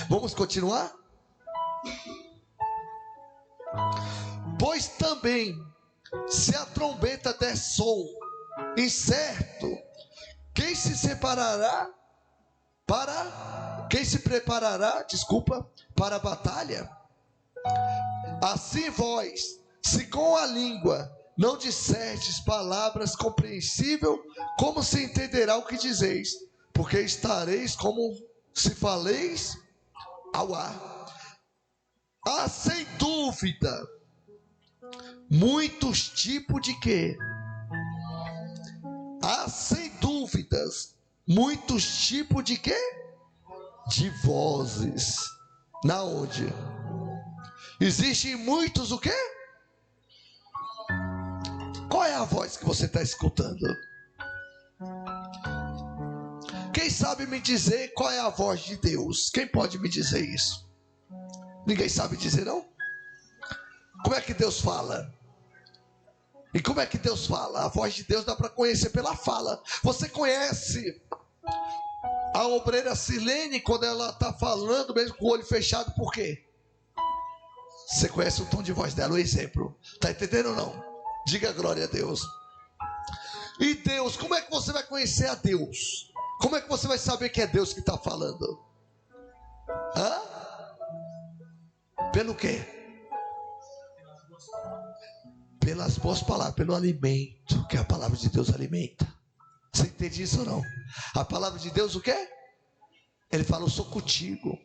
Vamos continuar? Pois também, se a trombeta der som, incerto, quem se preparará, para a batalha? Assim vós, se com a língua não disserdes palavras compreensíveis, como se entenderá o que dizeis? Porque estareis como se faleis ao ar. Há sem dúvida muitos tipos de quê? Há sem dúvidas muitos tipos de quê? De vozes. Na onde? Existem muitos o quê? Qual é a voz que você está escutando? Quem sabe me dizer qual é a voz de Deus? Quem pode me dizer isso? Ninguém sabe dizer, não? Como é que Deus fala? E como é que Deus fala? A voz de Deus dá para conhecer pela fala. Você conhece a obreira Silene quando ela está falando mesmo com o olho fechado, por quê? Você conhece o tom de voz dela, o exemplo. Está entendendo ou não? Diga glória a Deus. E Deus, como é que você vai conhecer a Deus? Como é que você vai saber que é Deus que está falando? Hã? Pelo quê? Pelas boas palavras, pelo alimento, que a palavra de Deus alimenta. Você entende isso ou não? A palavra de Deus o quê? Ele fala, eu sou contigo,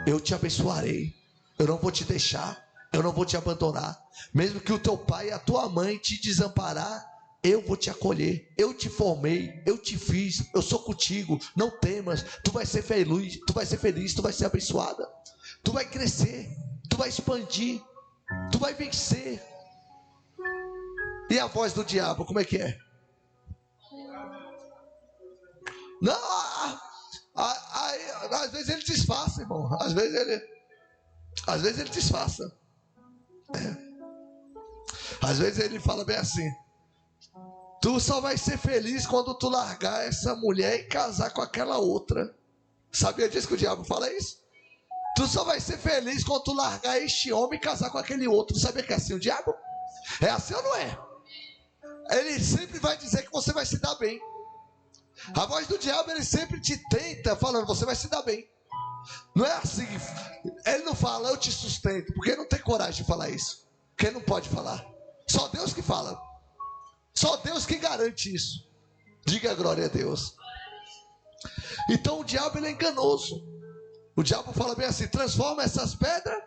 eu te abençoarei, eu não vou te deixar, eu não vou te abandonar. Mesmo que o teu pai e a tua mãe te desamparar, eu vou te acolher, eu te formei, eu te fiz, eu sou contigo, não temas, tu vai ser feliz, tu vai ser abençoada, tu vai crescer, tu vai expandir, tu vai vencer. E a voz do diabo, como é que é? Não, às vezes ele disfarça, irmão, às vezes ele disfarça. Às vezes ele fala bem assim: tu só vai ser feliz quando tu largar essa mulher e casar com aquela outra. Sabia disso que o diabo fala isso? Tu só vai ser feliz quando tu largar este homem e casar com aquele outro. Sabia que é assim o diabo? É assim ou não é? Ele sempre vai dizer que você vai se dar bem. A voz do diabo, ele sempre te tenta falando, você vai se dar bem. Não é assim. Ele não fala, eu te sustento, porque ele não tem coragem de falar isso, porque ele não pode falar. Só Deus que fala. Só Deus que garante isso. Diga glória a Deus. Então o diabo, ele é enganoso. O diabo fala bem assim: transforma essas pedras.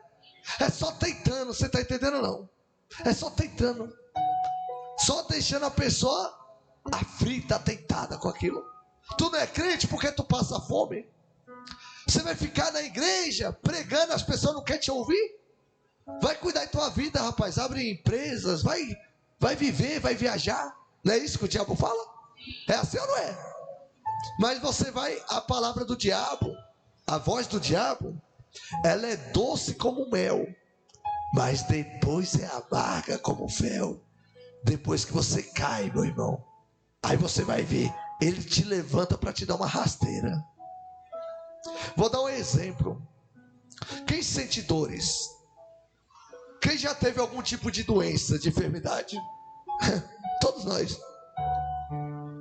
É só tentando, você está entendendo ou não? É só tentando. Só deixando a pessoa aflita, tentada com aquilo. Tu não é crente porque tu passa fome. Você vai ficar na igreja pregando, as pessoas não querem te ouvir. Vai cuidar da tua vida, rapaz. Abre empresas, vai viver, vai viajar. Não é isso que o diabo fala? É assim ou não é? Mas você vai, a palavra do diabo, a voz do diabo, ela é doce como mel, mas depois é amarga como fel. Depois que você cai, meu irmão, aí você vai ver, ele te levanta para te dar uma rasteira. Vou dar um exemplo. Quem sente dores? Quem já teve algum tipo de doença, de enfermidade? Todos nós.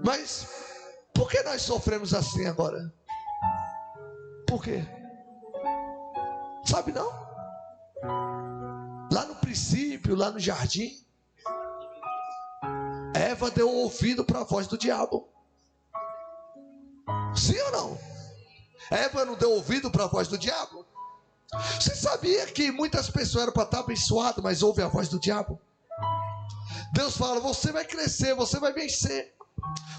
Mas por que nós sofremos assim agora? Por quê? Sabe não? Lá no princípio, lá no jardim, Eva deu ouvido para a voz do diabo. Sim ou não? Eva não deu ouvido para a voz do diabo? Você sabia que muitas pessoas eram para estar abençoadas, mas ouvem a voz do diabo? Deus fala, você vai crescer, você vai vencer,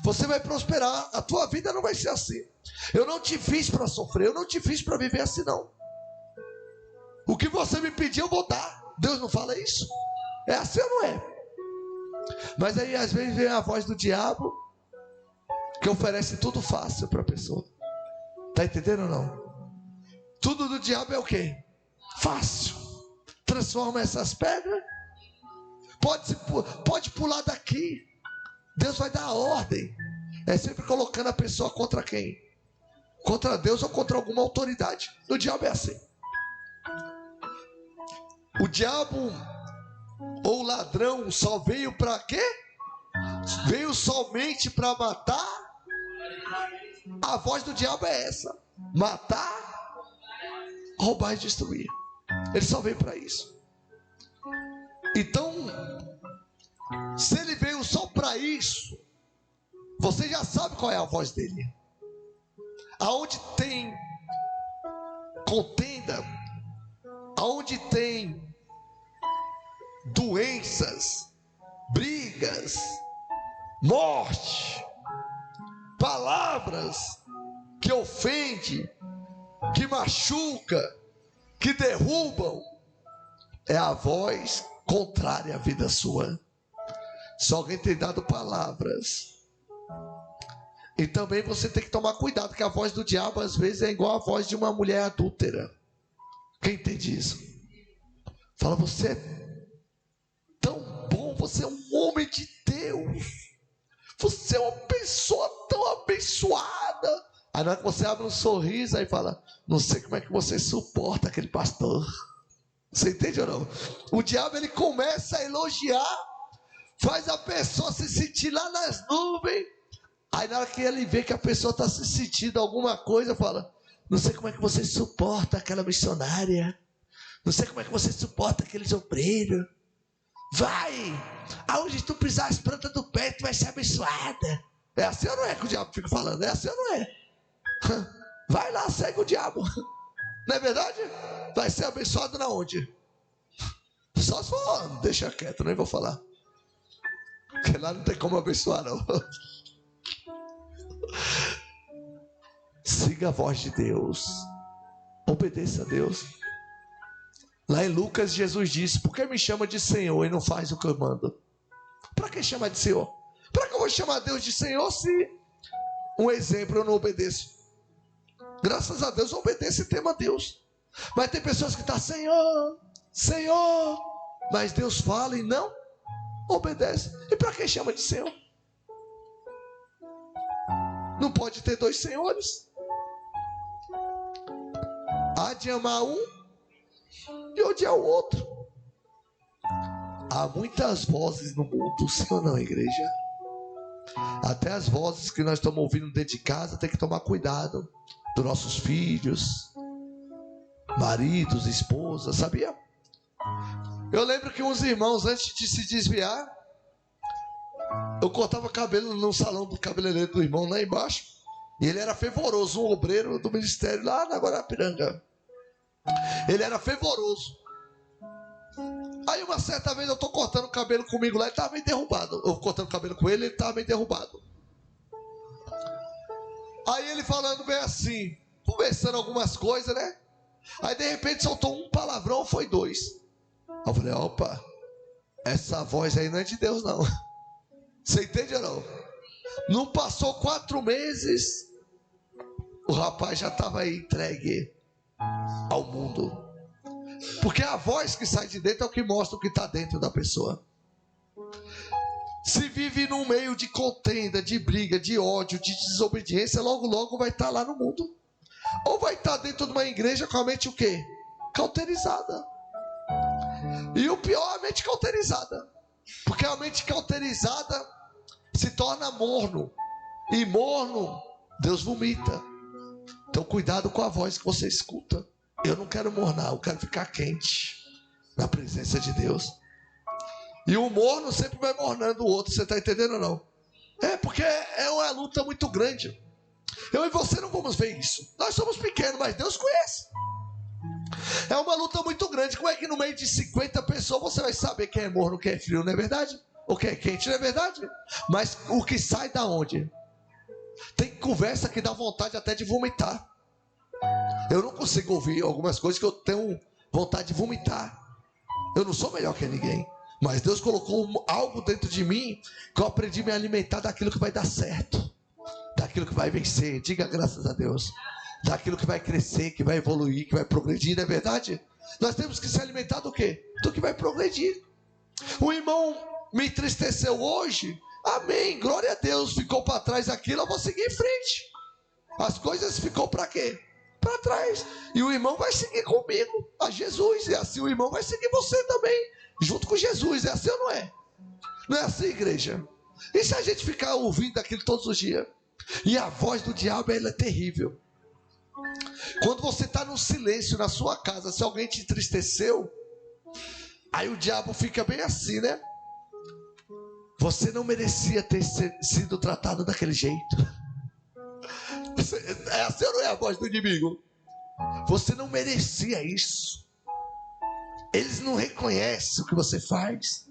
você vai prosperar, a tua vida não vai ser assim. Eu não te fiz para sofrer, eu não te fiz para viver assim não. O que você me pedir eu vou dar. Deus não fala isso? É assim ou não é? Mas aí às vezes vem a voz do diabo, que oferece tudo fácil para a pessoa. Está entendendo ou não? Tudo do diabo é o quê? Fácil. Transforma essas pedras pode pular daqui. Deus vai dar a ordem. É sempre colocando a pessoa contra quem? Contra Deus ou contra alguma autoridade. O diabo é assim. O diabo ou o ladrão só veio para quê? Veio somente para matar. A voz do diabo é essa: matar, roubar e destruir. Ele só veio para isso. Então, se ele veio só para isso, você já sabe qual é a voz dele. Aonde tem contenda, aonde tem doenças, brigas, morte, palavras que ofendem, que machucam, que derrubam, é a voz contrária à vida sua. Se alguém tem dado palavras, e também você tem que tomar cuidado, que a voz do diabo às vezes é igual a voz de uma mulher adúltera. Quem entende isso? Fala: você é tão bom, você é um homem de Deus, você é uma pessoa tão abençoada. Aí na hora que você abre um sorriso, aí fala: não sei como é que você suporta aquele pastor. Você entende ou não? O diabo, ele começa a elogiar, faz a pessoa se sentir lá nas nuvens. Aí na hora que ele vê que a pessoa está se sentindo alguma coisa, fala: não sei como é que você suporta aquela missionária, não sei como é que você suporta aqueles obreiros. Vai, aonde tu pisar as plantas do pé, tu vai ser abençoada. É assim ou não é que o diabo fica falando? É assim ou não é? Vai lá, segue o diabo. Não é verdade? Vai ser abençoado na onde? Só se for, deixa quieto, nem vou falar. Porque lá não tem como abençoar, não. Siga a voz de Deus, obedeça a Deus. Lá em Lucas, Jesus disse: por que me chama de Senhor e não faz o que eu mando? Para que chamar de Senhor? Para que eu vou chamar Deus de Senhor se, um exemplo, eu não obedeço? Graças a Deus eu obedeço e temo a Deus. Mas tem pessoas que estão: Senhor, Senhor, mas Deus fala e não obedece. E para que chama de Senhor? Não pode ter dois senhores. Há de amar um e odiar o outro. Há muitas vozes no mundo, sim ou não, igreja? Até as vozes que nós estamos ouvindo dentro de casa, tem que tomar cuidado. Dos nossos filhos, maridos, esposas, sabia? Eu lembro que uns irmãos, antes de se desviar, eu cortava cabelo no salão do cabeleireiro do irmão lá embaixo, e ele era fervoroso, um obreiro do ministério lá na Guarapiranga. Ele era fervoroso. Aí uma certa vez eu estou cortando o cabelo comigo lá, ele estava meio derrubado. Eu cortando o cabelo com ele estava meio derrubado. Aí ele falando bem assim, conversando algumas coisas, né? Aí de repente soltou um palavrão, foi dois. Eu falei: opa, essa voz aí não é de Deus não. Você entende ou não? Não passou 4 meses, o rapaz já estava aí entregue ao mundo. Porque a voz que sai de dentro é o que mostra o que está dentro da pessoa. Se vive num meio de contenda, de briga, de ódio, de desobediência, logo logo vai estar lá no mundo. Ou vai estar dentro de uma igreja com a mente o quê? Cauterizada. E o pior, a mente cauterizada. Porque a mente cauterizada se torna morno. E morno, Deus vomita. Então cuidado com a voz que você escuta. Eu não quero mornar, eu quero ficar quente na presença de Deus. E o morno sempre vai mornando o outro, você está entendendo ou não? É porque é uma luta muito grande. Eu e você não vamos ver isso. Nós somos pequenos, mas Deus conhece. É uma luta muito grande. Como é que no meio de 50 pessoas você vai saber quem é morno, quem é frio, não é verdade? Ou quem é quente, não é verdade? Mas o que sai da onde? Tem conversa que dá vontade até de vomitar. Eu não consigo ouvir algumas coisas que eu tenho vontade de vomitar. Eu não sou melhor que ninguém. Mas Deus colocou algo dentro de mim que eu aprendi a me alimentar daquilo que vai dar certo, daquilo que vai vencer. Diga graças a Deus. Daquilo que vai crescer, que vai evoluir, que vai progredir, não é verdade? Nós temos que se alimentar do quê? Do que vai progredir. O irmão me entristeceu hoje, amém, glória a Deus, ficou para trás aquilo, eu vou seguir em frente. As coisas ficou para quê? Para trás. E o irmão vai seguir comigo a Jesus, e assim o irmão vai seguir você também, junto com Jesus. É assim ou não é? Não é assim, igreja? E se a gente ficar ouvindo aquilo todos os dias? E a voz do diabo, ela é terrível. Quando você está no silêncio na sua casa, se alguém te entristeceu, aí o diabo fica bem assim, né? Você não merecia ter sido tratado daquele jeito. É assim ou não é a voz do inimigo? Você não merecia isso. Eles não reconhecem o que você faz.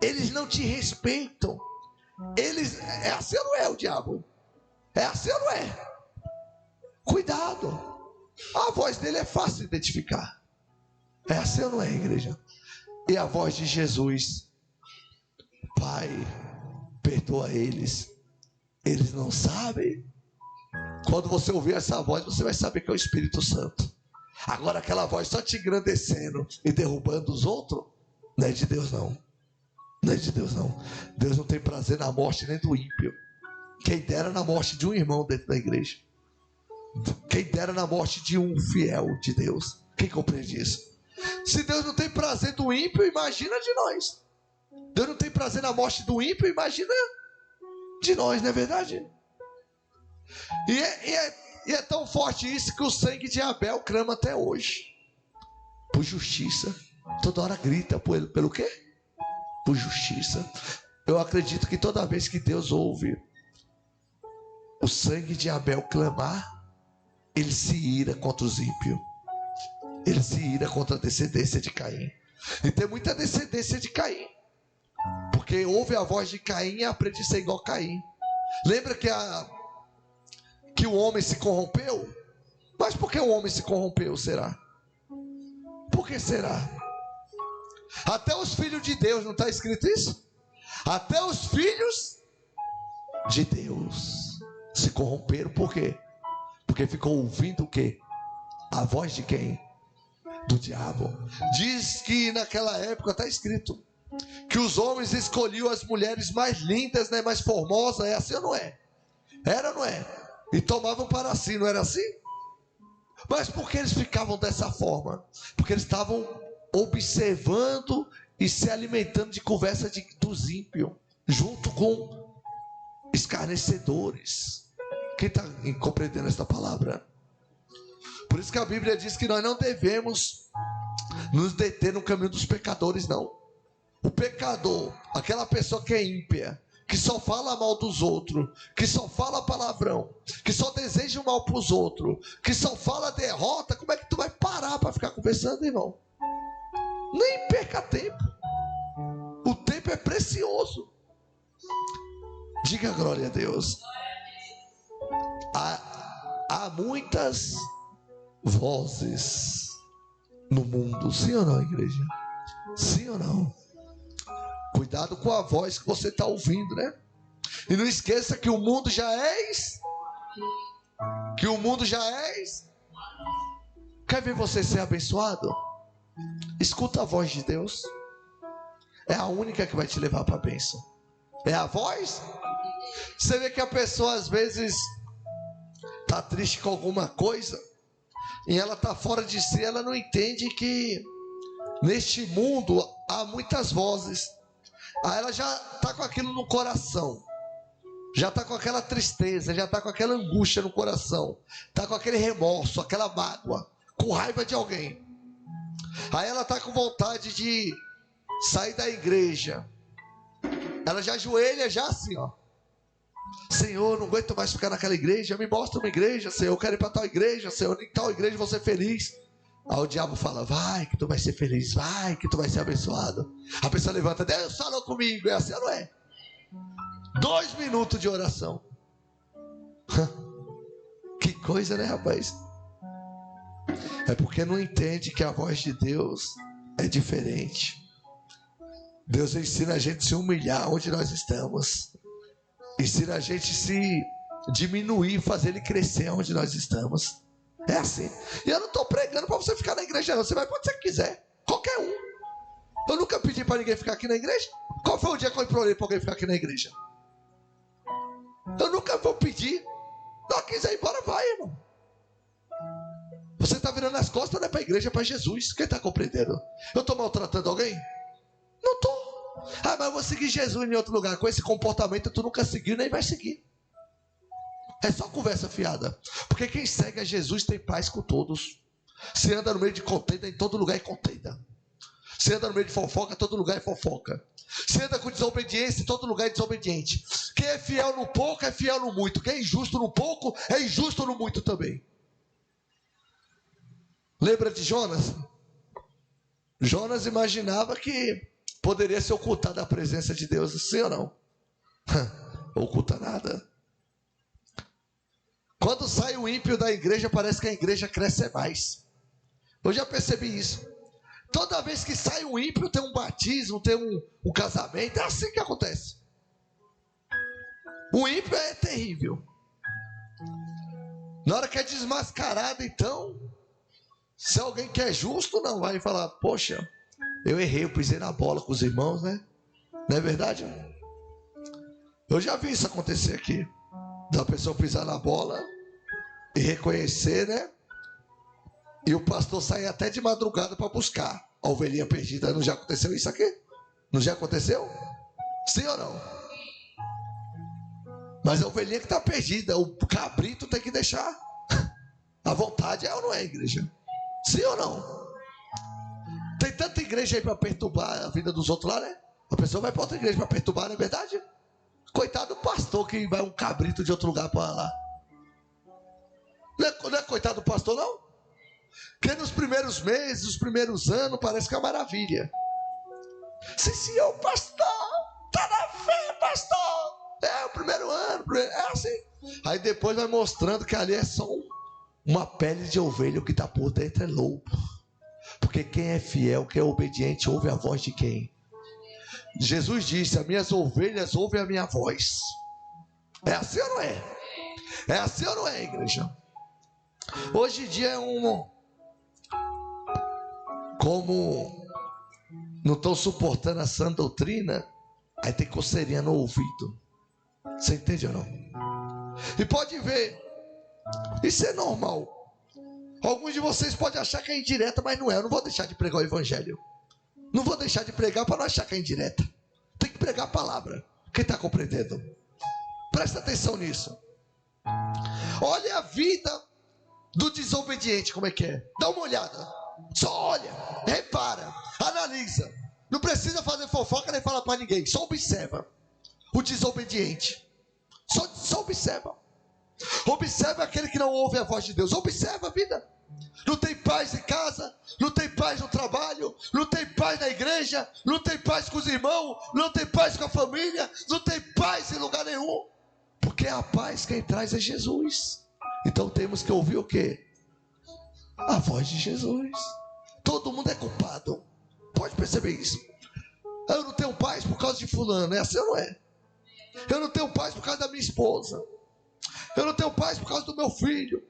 Eles não te respeitam. É assim ou não é o diabo? É assim ou não é? Cuidado. A voz dele é fácil de identificar. É assim ou não é, igreja? E a voz de Jesus: Pai, perdoa eles, eles não sabem. Quando você ouvir essa voz, você vai saber que é o Espírito Santo. Agora aquela voz só te engrandecendo e derrubando os outros, não é de Deus não. Não é de Deus não. Deus não tem prazer na morte nem do ímpio. Quem dera na morte de um irmão dentro da igreja. Quem dera na morte de um fiel de Deus. Quem compreende isso? Se Deus não tem prazer do ímpio, imagina de nós. Deus não tem prazer na morte do ímpio, imagina de nós, não é verdade? E é tão forte isso que o sangue de Abel clama até hoje. Por justiça. Toda hora grita pelo quê? Por justiça. Eu acredito que toda vez que Deus ouve o sangue de Abel clamar, ele se ira contra os ímpios. Ele se ira contra a descendência de Caim. E tem muita descendência de Caim, porque ouve a voz de Caim e aprende a ser igual a Caim. Lembra que o homem se corrompeu? Mas por que o homem se corrompeu, será? Por que será? Até os filhos de Deus, não está escrito isso? Até os filhos de Deus se corromperam. Por quê? Porque ficou ouvindo o quê? A voz de quem? Do diabo. Diz que naquela época, está escrito, que os homens escolhiam as mulheres mais lindas, né, mais formosas. É assim ou não é? Era ou não é? E tomavam para si, não era assim? Mas por que eles ficavam dessa forma? Porque eles estavam observando e se alimentando de conversa dos ímpios, junto com escarnecedores. Quem está compreendendo esta palavra? Por isso que a Bíblia diz que nós não devemos nos deter no caminho dos pecadores, não. O pecador, aquela pessoa que é ímpia, que só fala mal dos outros, que só fala palavrão, que só deseja o mal para os outros, que só fala derrota, como é que tu vai parar para ficar conversando, irmão? Nem perca tempo. O tempo é precioso. Diga glória a Deus. Há muitas vozes no mundo, sim ou não, igreja? Sim ou não? Cuidado com a voz que você está ouvindo, né? E não esqueça que o mundo já és. Que o mundo já és. Quer ver você ser abençoado? Escuta a voz de Deus. É a única que vai te levar para a bênção. É a voz. Você vê que a pessoa às vezes está triste com alguma coisa e ela está fora de si. Ela não entende que neste mundo há muitas vozes. Aí ela já está com aquilo no coração, já está com aquela tristeza, já está com aquela angústia no coração, está com aquele remorso, aquela mágoa, com raiva de alguém. Aí ela está com vontade de sair da igreja. Ela já ajoelha, já assim, ó: Senhor, não aguento mais ficar naquela igreja, me mostra uma igreja, Senhor, eu quero ir para tal igreja, Senhor, em tal igreja vou ser feliz. Aí o diabo fala: vai que tu vai ser feliz, vai que tu vai ser abençoado. A pessoa levanta: Deus falou comigo. É assim ou não é? 2 minutos de oração. Que coisa, né, rapaz? É porque não entende que a voz de Deus é diferente. Deus ensina a gente a se humilhar onde nós estamos, ensina a gente a se diminuir, fazer Ele crescer onde nós estamos. É assim. E eu não estou pregando para você ficar na igreja, não. Você vai quando você quiser, qualquer um. Eu nunca pedi para ninguém ficar aqui na igreja. Qual foi o dia que eu implorei para alguém ficar aqui na igreja? Eu nunca vou pedir. Não quiser ir embora, vai, irmão. Você está virando as costas, não é para a igreja, é para Jesus. Quem está compreendendo? Eu estou maltratando alguém? Não estou. Ah, mas eu vou seguir Jesus em outro lugar. Com esse comportamento tu nunca seguiu, nem vai seguir. É só conversa fiada. Porque quem segue a Jesus tem paz com todos. Se anda no meio de contenda, em todo lugar é contenda. Se anda no meio de fofoca, todo lugar é fofoca. Se anda com desobediência, em todo lugar é desobediente. Quem é fiel no pouco, é fiel no muito. Quem é injusto no pouco, é injusto no muito também. Lembra de Jonas? Jonas imaginava que poderia se ocultar da presença de Deus, sim ou não? Oculta nada. Quando sai o ímpio da igreja, parece que a igreja cresce mais. Eu já percebi isso. Toda vez que sai um ímpio, tem um batismo, tem um casamento. É assim que acontece. O ímpio é terrível. Na hora que é desmascarado, então, se alguém que é justo, não vai falar: poxa, eu errei, eu pisei na bola com os irmãos, né? Não é verdade? Eu já vi isso acontecer aqui. Da pessoa pisar na bola e reconhecer, né? E o pastor sai até de madrugada para buscar a ovelhinha perdida. Não já aconteceu isso aqui? Não já aconteceu? Sim ou não? Mas a ovelhinha que está perdida, o cabrito tem que deixar. A vontade é ou não é, igreja? Sim ou não? Tem tanta igreja aí para perturbar a vida dos outros lá, né? A pessoa vai para outra igreja para perturbar, não é verdade? Coitado do pastor que vai um cabrito de outro lugar para lá. Não é coitado do pastor, não? Porque nos primeiros meses, nos primeiros anos, parece que é uma maravilha. Sim, senhor, pastor, está na fé, pastor. É o primeiro ano, é assim. Aí depois vai mostrando que ali é só uma pele de ovelha, o que está por dentro é lobo. Porque quem é fiel, quem é obediente, ouve a voz de quem? Jesus disse: as minhas ovelhas ouvem a minha voz. É assim ou não é? É assim ou não é, igreja? Hoje em dia é como não estão suportando a sã doutrina, aí tem coceirinha no ouvido. Você entende ou não? E pode ver, isso é normal. Alguns de vocês podem achar que é indireta, mas não é. Eu não vou deixar de pregar o evangelho. Não vou deixar de pregar para não achar que é indireta. Tem que pregar a palavra. Quem está compreendendo? Presta atenção nisso. Olha a vida do desobediente, como é que é? Dá uma olhada. Só olha, repara, analisa. Não precisa fazer fofoca nem falar para ninguém. Só observa o desobediente. Só observa. Observa aquele que não ouve a voz de Deus. Observa a vida. Não tem paz em casa, não tem paz no trabalho, não tem paz na igreja, não tem paz com os irmãos, não tem paz com a família, não tem paz em lugar nenhum. Porque a paz quem traz é Jesus. Então temos que ouvir o quê? A voz de Jesus. Todo mundo é culpado. Pode perceber isso. Eu não tenho paz por causa de fulano. É assim ou não é? Eu não tenho paz por causa da minha esposa. Eu não tenho paz por causa do meu filho.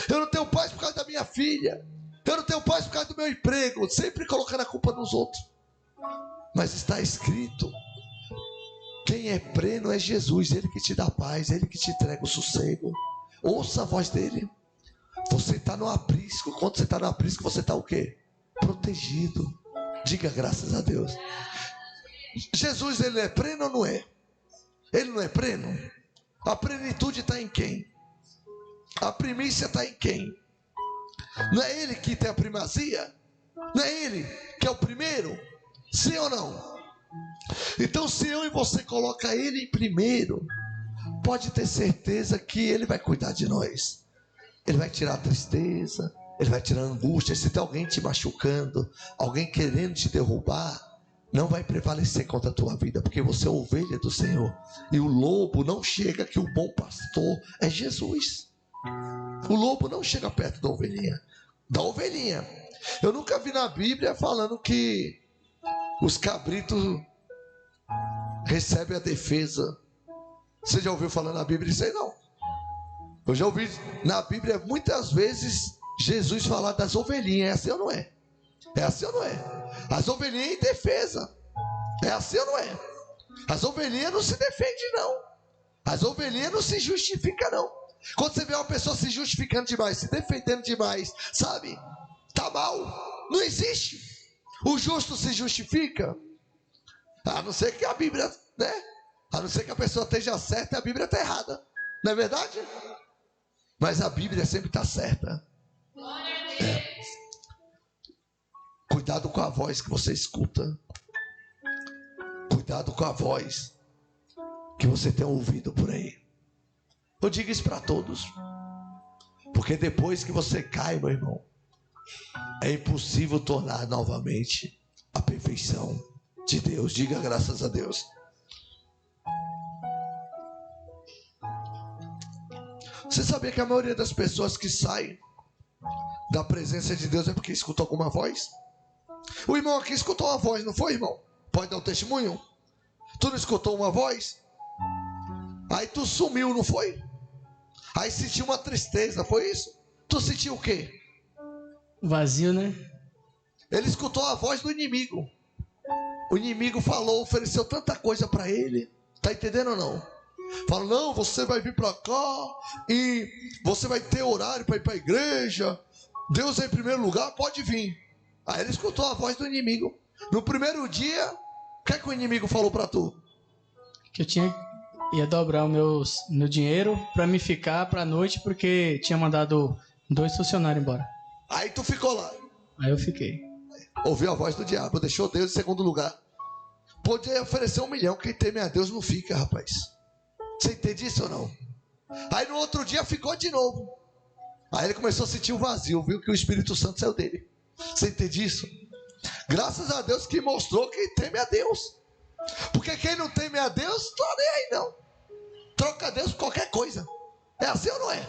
Eu não tenho paz por causa da minha filha. Eu não tenho paz por causa do meu emprego. Sempre colocando a culpa nos outros. Mas está escrito: quem é pleno é Jesus. Ele que te dá paz, Ele que te entrega o sossego. Ouça a voz dele. Você está no aprisco. Quando você está no aprisco, você está o quê? Protegido. Diga graças a Deus. Jesus, ele é pleno ou não é? Ele não é pleno? A plenitude está em quem? A primícia está em quem? Não é ele que tem a primazia? Não é ele que é o primeiro? Sim ou não? Então, se eu e você coloca ele em primeiro, pode ter certeza que ele vai cuidar de nós. Ele vai tirar a tristeza, ele vai tirar a angústia. Se tem alguém te machucando, alguém querendo te derrubar, não vai prevalecer contra a tua vida, porque você é ovelha do Senhor. E o lobo não chega, que o bom pastor é Jesus. O lobo não chega perto da ovelhinha. Eu nunca vi na Bíblia falando que os cabritos recebem a defesa. Você já ouviu falar na Bíblia isso aí? Não. Eu já ouvi na Bíblia muitas vezes Jesus falar das ovelhinhas. É assim ou não é? É assim ou não é? As ovelhinhas em defesa. É assim ou não é? As ovelhinhas não se defendem, não. As ovelhinhas não se justificam, não. Quando você vê uma pessoa se justificando demais, se defendendo demais, sabe? Tá mal. Não existe. O justo se justifica. A não ser que a Bíblia, né? A não ser que a pessoa esteja certa e a Bíblia está errada. Não é verdade? Mas a Bíblia sempre está certa. Cuidado com a voz que você escuta. Cuidado com a voz que você tem ouvido por aí. Eu digo isso para todos. Porque depois que você cai, meu irmão, é impossível tornar novamente a perfeição de Deus. Diga graças a Deus. Você sabia que a maioria das pessoas que saem da presença de Deus é porque escutou alguma voz? O irmão aqui escutou uma voz, não foi, irmão? Pode dar um testemunho? Tu não escutou uma voz? Aí tu sumiu, não foi? Aí sentiu uma tristeza, foi isso? Tu sentiu o quê? Vazio, né? Ele escutou a voz do inimigo. O inimigo falou, ofereceu tanta coisa para ele. Tá entendendo ou não? Fala, não, você vai vir para cá e você vai ter horário para ir para a igreja. Deus é em primeiro lugar, pode vir. Aí ele escutou a voz do inimigo. No primeiro dia, o que é que o inimigo falou para tu? Que eu ia dobrar o meu dinheiro para me ficar para a noite, porque tinha mandado 2 funcionários embora. Aí tu ficou lá. Aí eu fiquei. Ouviu a voz do diabo, deixou Deus em segundo lugar. Podia oferecer 1 milhão, quem teme a Deus não fica, rapaz. Você entende isso ou não? Aí no outro dia ficou de novo. Aí ele começou a sentir o vazio, viu que o Espírito Santo saiu dele. Você entende isso? Graças a Deus que mostrou quem teme a Deus. Porque quem não teme a Deus, não tá nem aí não. Troca Deus por qualquer coisa. É assim ou não é?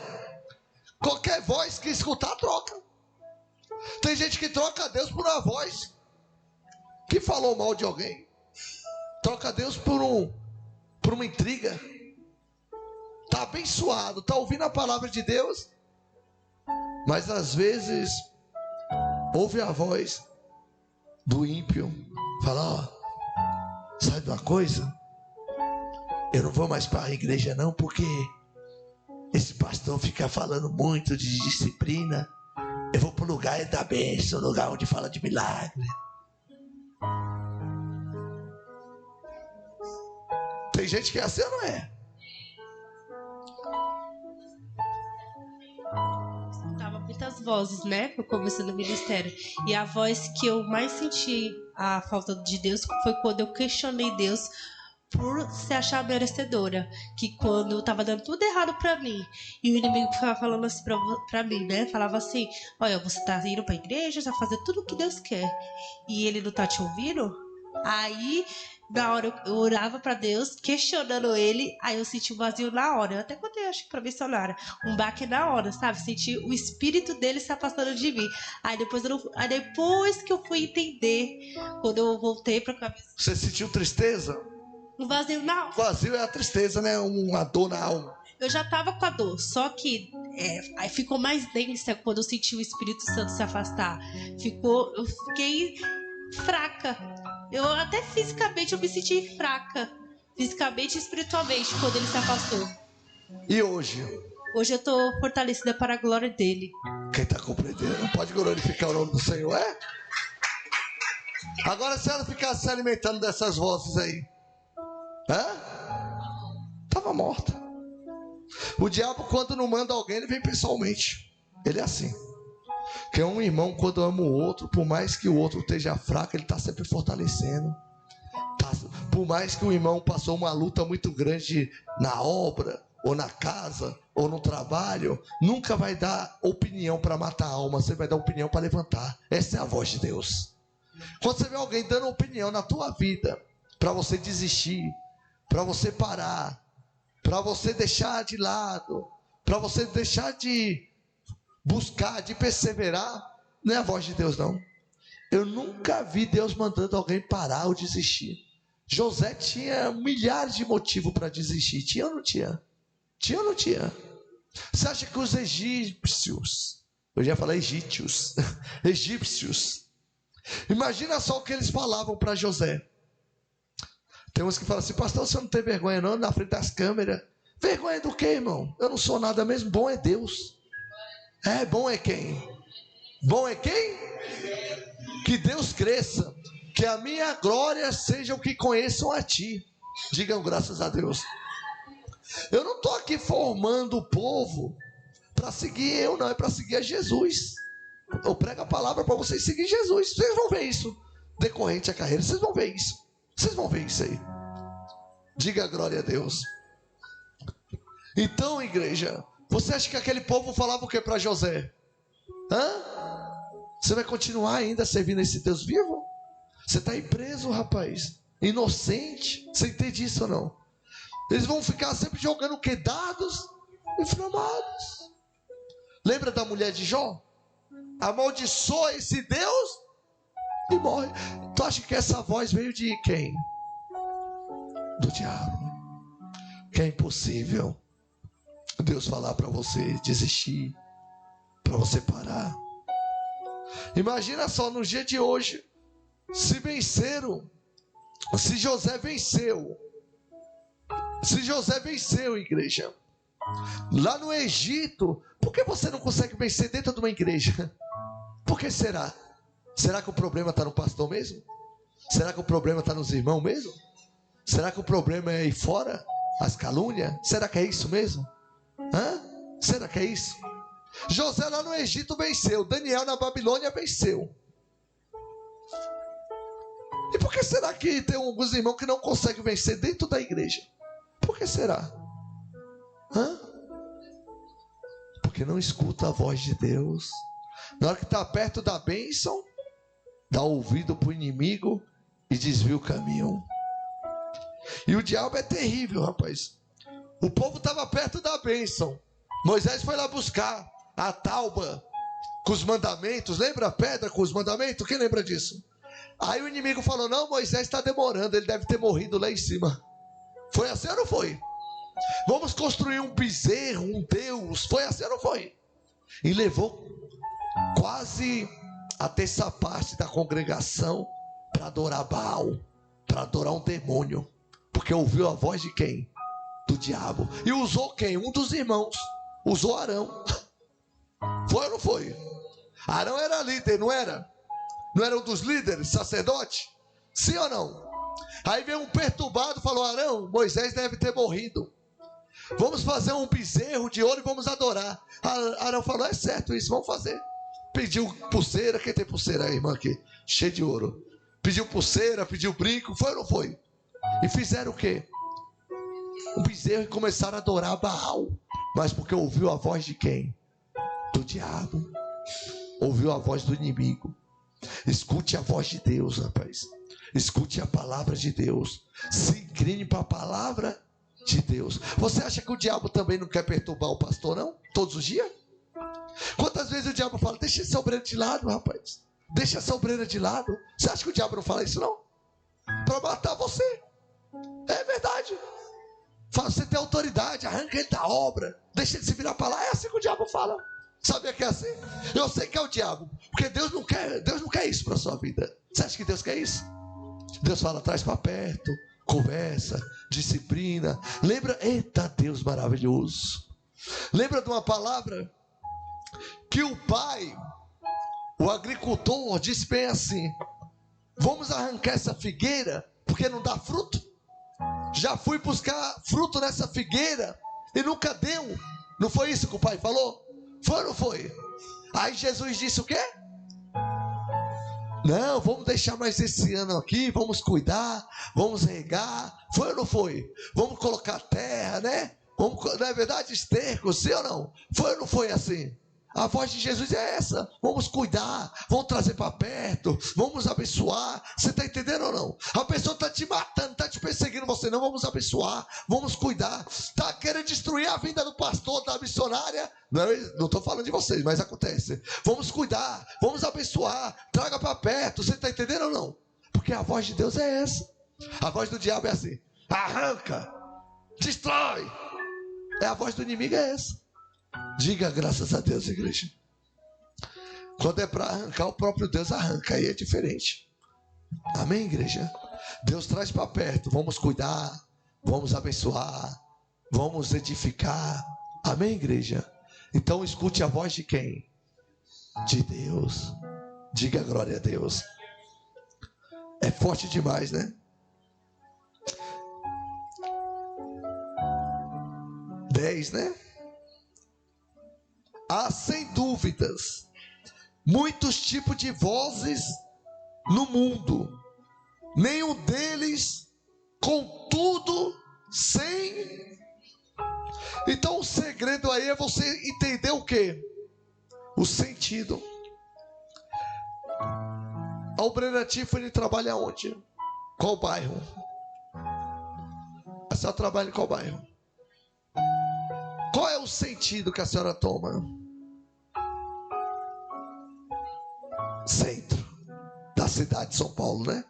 Qualquer voz que escutar, troca. Tem gente que troca Deus por uma voz que falou mal de alguém. Troca Deus por uma intriga. Está abençoado, está ouvindo a palavra de Deus, mas às vezes ouve a voz do ímpio. Fala, ó, sabe de uma coisa? Eu não vou mais para a igreja não, porque esse pastor fica falando muito de disciplina. Eu vou para o lugar da bênção, lugar onde fala de milagre. Tem gente que é assim ou não é? Muitas vozes, né, no começo do ministério, e a voz que eu mais senti a falta de Deus foi quando eu questionei Deus por se achar merecedora, que quando eu tava dando tudo errado pra mim, e o inimigo ficava falando assim pra mim, né, falava assim, olha, você tá indo pra igreja, tá fazendo tudo o que Deus quer, e ele não tá te ouvindo? Aí na hora eu orava pra Deus, questionando ele, aí eu senti um vazio na hora. Eu até contei, acho que pra missionária, um baque na hora, sabe? Senti o espírito dele se afastando de mim. Aí depois que eu fui entender, quando eu voltei pra cabeça. Você sentiu tristeza? Um vazio na hora. Vazio é a tristeza, né? Uma dor na alma. Eu já tava com a dor, só que aí ficou mais densa quando eu senti o Espírito Santo se afastar. Eu fiquei fraca. Eu até fisicamente eu me senti fraca. Fisicamente e espiritualmente quando ele se afastou. E hoje? Hoje eu tô fortalecida para a glória dele. Quem tá compreendendo pode glorificar o nome do Senhor, é? Agora se ela ficasse se alimentando dessas vozes aí, tava morta. O diabo, quando não manda alguém, ele vem pessoalmente. Ele é assim. Que é um irmão, quando ama o outro, por mais que o outro esteja fraco, ele está sempre fortalecendo. Por mais que o irmão passou uma luta muito grande na obra, ou na casa, ou no trabalho, nunca vai dar opinião para matar a alma, você vai dar opinião para levantar. Essa é a voz de Deus. Quando você vê alguém dando opinião na tua vida, para você desistir, para você parar, para você deixar de lado, para você deixar de buscar, de perseverar, não é a voz de Deus não. Eu nunca vi Deus mandando alguém parar ou desistir. José tinha milhares de motivos para desistir. Tinha ou não tinha? Tinha ou não tinha? Você acha que os egípcios, eu já falei egípcios, Imagina só o que eles falavam para José. Tem uns que falam assim: pastor, você não tem vergonha não na frente das câmeras? Vergonha do quê, irmão? Eu não sou nada mesmo. Bom é Deus. Bom é quem? Bom é quem? Que Deus cresça, que a minha glória seja o que conheçam a ti. Digam graças a Deus. Eu não estou aqui formando o povo para seguir eu, não. É para seguir a Jesus. Eu prego a palavra para vocês seguir Jesus. Vocês vão ver isso decorrente à carreira. Vocês vão ver isso. Vocês vão ver isso aí. Diga glória a Deus. Então, igreja, você acha que aquele povo falava o que para José? Você vai continuar ainda servindo esse Deus vivo? Você está aí preso, rapaz. Inocente. Você entende isso ou não? Eles vão ficar sempre jogando o que? Dados inflamados. Lembra da mulher de Jó? Amaldiçoa esse Deus e morre. Tu acha que essa voz veio de quem? Do diabo. Que é impossível Deus falar para você desistir, para você parar. Imagina só no dia de hoje, se venceram, se José venceu, igreja, lá no Egito, por que você não consegue vencer dentro de uma igreja? Por que será? Será que o problema está no pastor mesmo? Será que o problema está nos irmãos mesmo? Será que o problema é aí fora? As calúnias? Será que é isso mesmo? Será que é isso? José lá no Egito venceu, Daniel na Babilônia venceu. E por que será que tem alguns irmãos que não conseguem vencer dentro da igreja? Por que será? Porque não escuta a voz de Deus. Na hora que está perto da bênção, dá ouvido para o inimigo e desvia o caminho. E o diabo é terrível, rapaz. O povo estava perto da bênção. Moisés foi lá buscar a tauba com os mandamentos. Lembra a pedra com os mandamentos? Quem lembra disso? Aí o inimigo falou: não, Moisés está demorando, ele deve ter morrido lá em cima. Foi assim ou não foi? Vamos construir um bezerro, um Deus. Foi assim ou não foi? E levou quase a terça parte da congregação para adorar Baal, para adorar um demônio. Porque ouviu a voz de quem? Do diabo. E usou quem? Um dos irmãos. Usou Arão. Foi ou não foi? Arão era líder, não era? Não era um dos líderes, sacerdote? Sim ou não? Aí veio um perturbado e falou: Arão, Moisés deve ter morrido. Vamos fazer um bezerro de ouro e vamos adorar. Arão falou: é certo isso, vamos fazer. Pediu pulseira. Quem tem pulseira aí, irmã, aqui? Cheio de ouro. Pediu pulseira, pediu brinco. Foi ou não foi? E fizeram o quê? Um bezerro e começaram a adorar Baal. Mas porque ouviu a voz de quem? Do diabo. Ouviu a voz do inimigo. Escute a voz de Deus, rapaz. Escute a palavra de Deus. Se incline para a palavra de Deus. Você acha que o diabo também não quer perturbar o pastor, não? Todos os dias? Quantas vezes o diabo fala: deixa essa obreira de lado, rapaz. Deixa essa obreira de lado. Você acha que o diabo não fala isso, não? Para matar você. É verdade. Fala: você tem autoridade, arranca ele da obra, deixa ele se virar para lá. É assim que o diabo fala. Sabia que é assim? Eu sei que é o diabo, porque Deus não quer isso para a sua vida. Você acha que Deus quer isso? Deus fala: traz para perto, conversa, disciplina. Lembra? Eita Deus maravilhoso. Lembra de uma palavra que o pai, o agricultor, disse bem assim: vamos arrancar essa figueira porque não dá fruto. Já fui buscar fruto nessa figueira e nunca deu. Não foi isso que o pai falou? Foi ou não foi? Aí Jesus disse o quê? Não, vamos deixar mais esse ano aqui, vamos cuidar, vamos regar. Foi ou não foi? Vamos colocar terra, né? Vamos, não é verdade? Esterco, sim ou não? Foi ou não foi assim? A voz de Jesus é essa: vamos cuidar, vamos trazer para perto, vamos abençoar. Você está entendendo ou não? A pessoa está te matando, está te perseguindo, você não. Vamos abençoar, vamos cuidar. Está querendo destruir a vida do pastor, da missionária. Não estou falando de vocês, mas acontece. Vamos cuidar, vamos abençoar, traga para perto. Você está entendendo ou não? Porque a voz de Deus é essa. A voz do diabo é assim: arranca, destrói. A voz do inimigo é essa. Diga graças a Deus, igreja. Quando é para arrancar, o próprio Deus arranca. Aí é diferente. Amém, igreja? Deus traz para perto. Vamos cuidar, vamos abençoar, vamos edificar. Amém, igreja? Então escute a voz de quem? De Deus. Diga glória a Deus. É forte demais, né? 10, né? Há sem dúvidas muitos tipos de vozes no mundo, nenhum deles, contudo, sem. Então o segredo aí é você entender o quê? O sentido. A obreira Tiffany trabalha onde? Qual bairro? A senhora trabalha em qual bairro? Qual é o sentido que a senhora toma? Centro da cidade de São Paulo, né?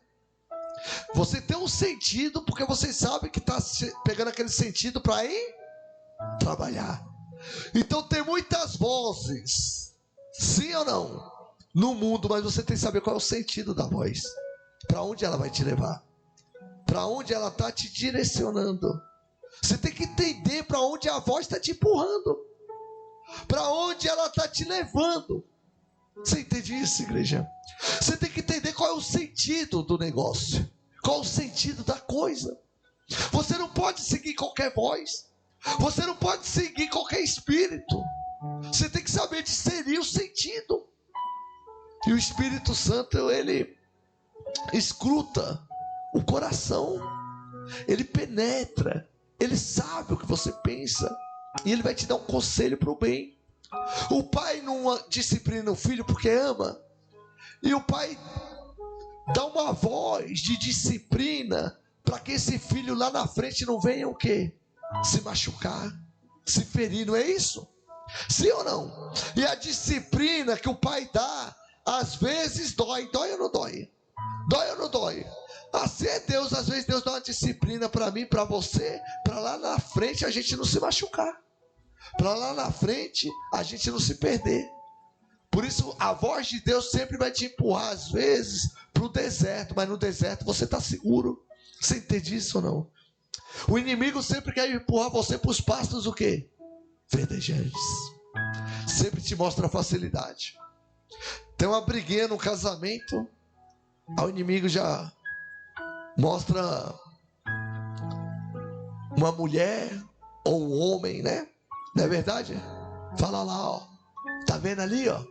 Você tem um sentido porque você sabe que está pegando aquele sentido para ir trabalhar. Então tem muitas vozes, sim ou não, no mundo, mas você tem que saber qual é o sentido da voz. Para onde ela vai te levar? Para onde ela está te direcionando? Você tem que entender para onde a voz está te empurrando, para onde ela está te levando. Você entende isso, igreja? Você tem que entender qual é o sentido do negócio, qual é o sentido da coisa. Você não pode seguir qualquer voz, você não pode seguir qualquer espírito. Você tem que saber discernir o sentido. E o Espírito Santo, ele escruta o coração, ele penetra, ele sabe o que você pensa e ele vai te dar um conselho para o bem. O pai não disciplina o filho porque ama, e o pai dá uma voz de disciplina para que esse filho lá na frente não venha o quê? Se machucar, se ferir, não é isso? Sim ou não? E a disciplina que o pai dá, às vezes dói. Dói ou não dói? Dói ou não dói? Assim é Deus. Às vezes Deus dá uma disciplina para mim, para você, para lá na frente a gente não se machucar, para lá na frente a gente não se perder. Por isso a voz de Deus sempre vai te empurrar às vezes para o deserto, mas no deserto você está seguro. Você entende isso ou não? O inimigo sempre quer empurrar você para os pastos o quê? Verdejantes. Sempre te mostra facilidade. Tem uma briguinha no casamento, o inimigo já mostra uma mulher ou um homem, né? Não é verdade? Fala lá, ó. Tá vendo ali, ó?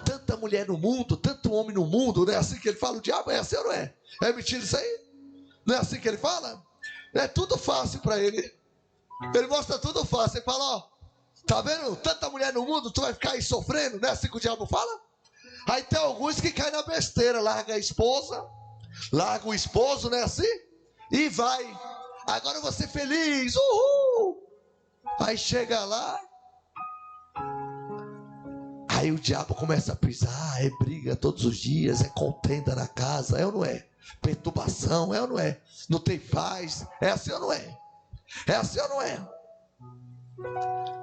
Tanta mulher no mundo, tanto homem no mundo, não é assim que ele fala? O diabo é assim ou não é? É mentira isso aí? Não é assim que ele fala? É tudo fácil para ele. Ele mostra tudo fácil. Ele fala, ó, tá vendo? Tanta mulher no mundo, tu vai ficar aí sofrendo, não é assim que o diabo fala? Aí tem alguns que caem na besteira, larga a esposa, larga o esposo, não é assim? E vai. Agora eu vou ser feliz, uhul! Aí chega lá, aí o diabo começa a pisar, é briga todos os dias, é contenda na casa, é ou não é? Perturbação, é ou não é? Não tem paz, é assim ou não é? É assim ou não é?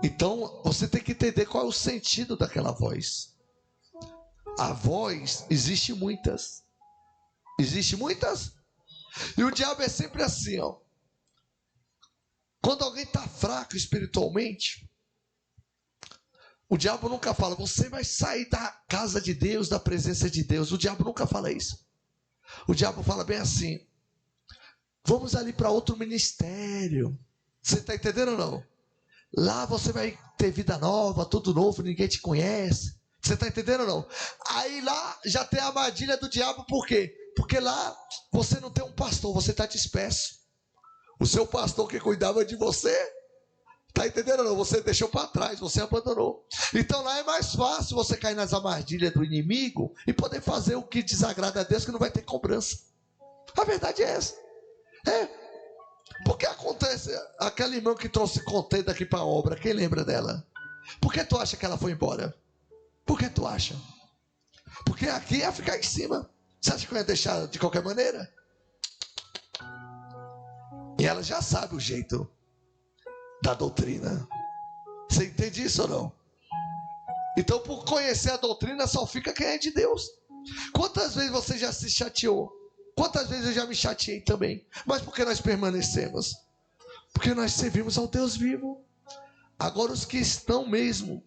Então você tem que entender qual é o sentido daquela voz. A voz, existe muitas. Existe muitas. E o diabo é sempre assim, ó. Quando alguém está fraco espiritualmente, o diabo nunca fala, você vai sair da casa de Deus, da presença de Deus. O diabo nunca fala isso. O diabo fala bem assim, vamos ali para outro ministério. Você está entendendo ou não? Lá você vai ter vida nova, tudo novo, ninguém te conhece. Você está entendendo ou não? Aí lá já tem a armadilha do diabo, por quê? Porque lá você não tem um pastor, você está disperso. O seu pastor que cuidava de você, está entendendo ou não? Você deixou para trás, você abandonou. Então lá é mais fácil você cair nas armadilhas do inimigo e poder fazer o que desagrada a Deus, que não vai ter cobrança. A verdade é essa. É. Porque acontece, aquela irmã que trouxe contenda aqui para a obra, quem lembra dela? Por que tu acha que ela foi embora? Por que tu acha? Porque aqui ia ficar em cima. Você acha que eu ia deixar de qualquer maneira? E ela já sabe o jeito da doutrina. Você entende isso ou não? Então, por conhecer a doutrina, só fica quem é de Deus. Quantas vezes você já se chateou? Quantas vezes eu já me chateei também? Mas por que nós permanecemos? Porque nós servimos ao Deus vivo. Agora os que estão mesmo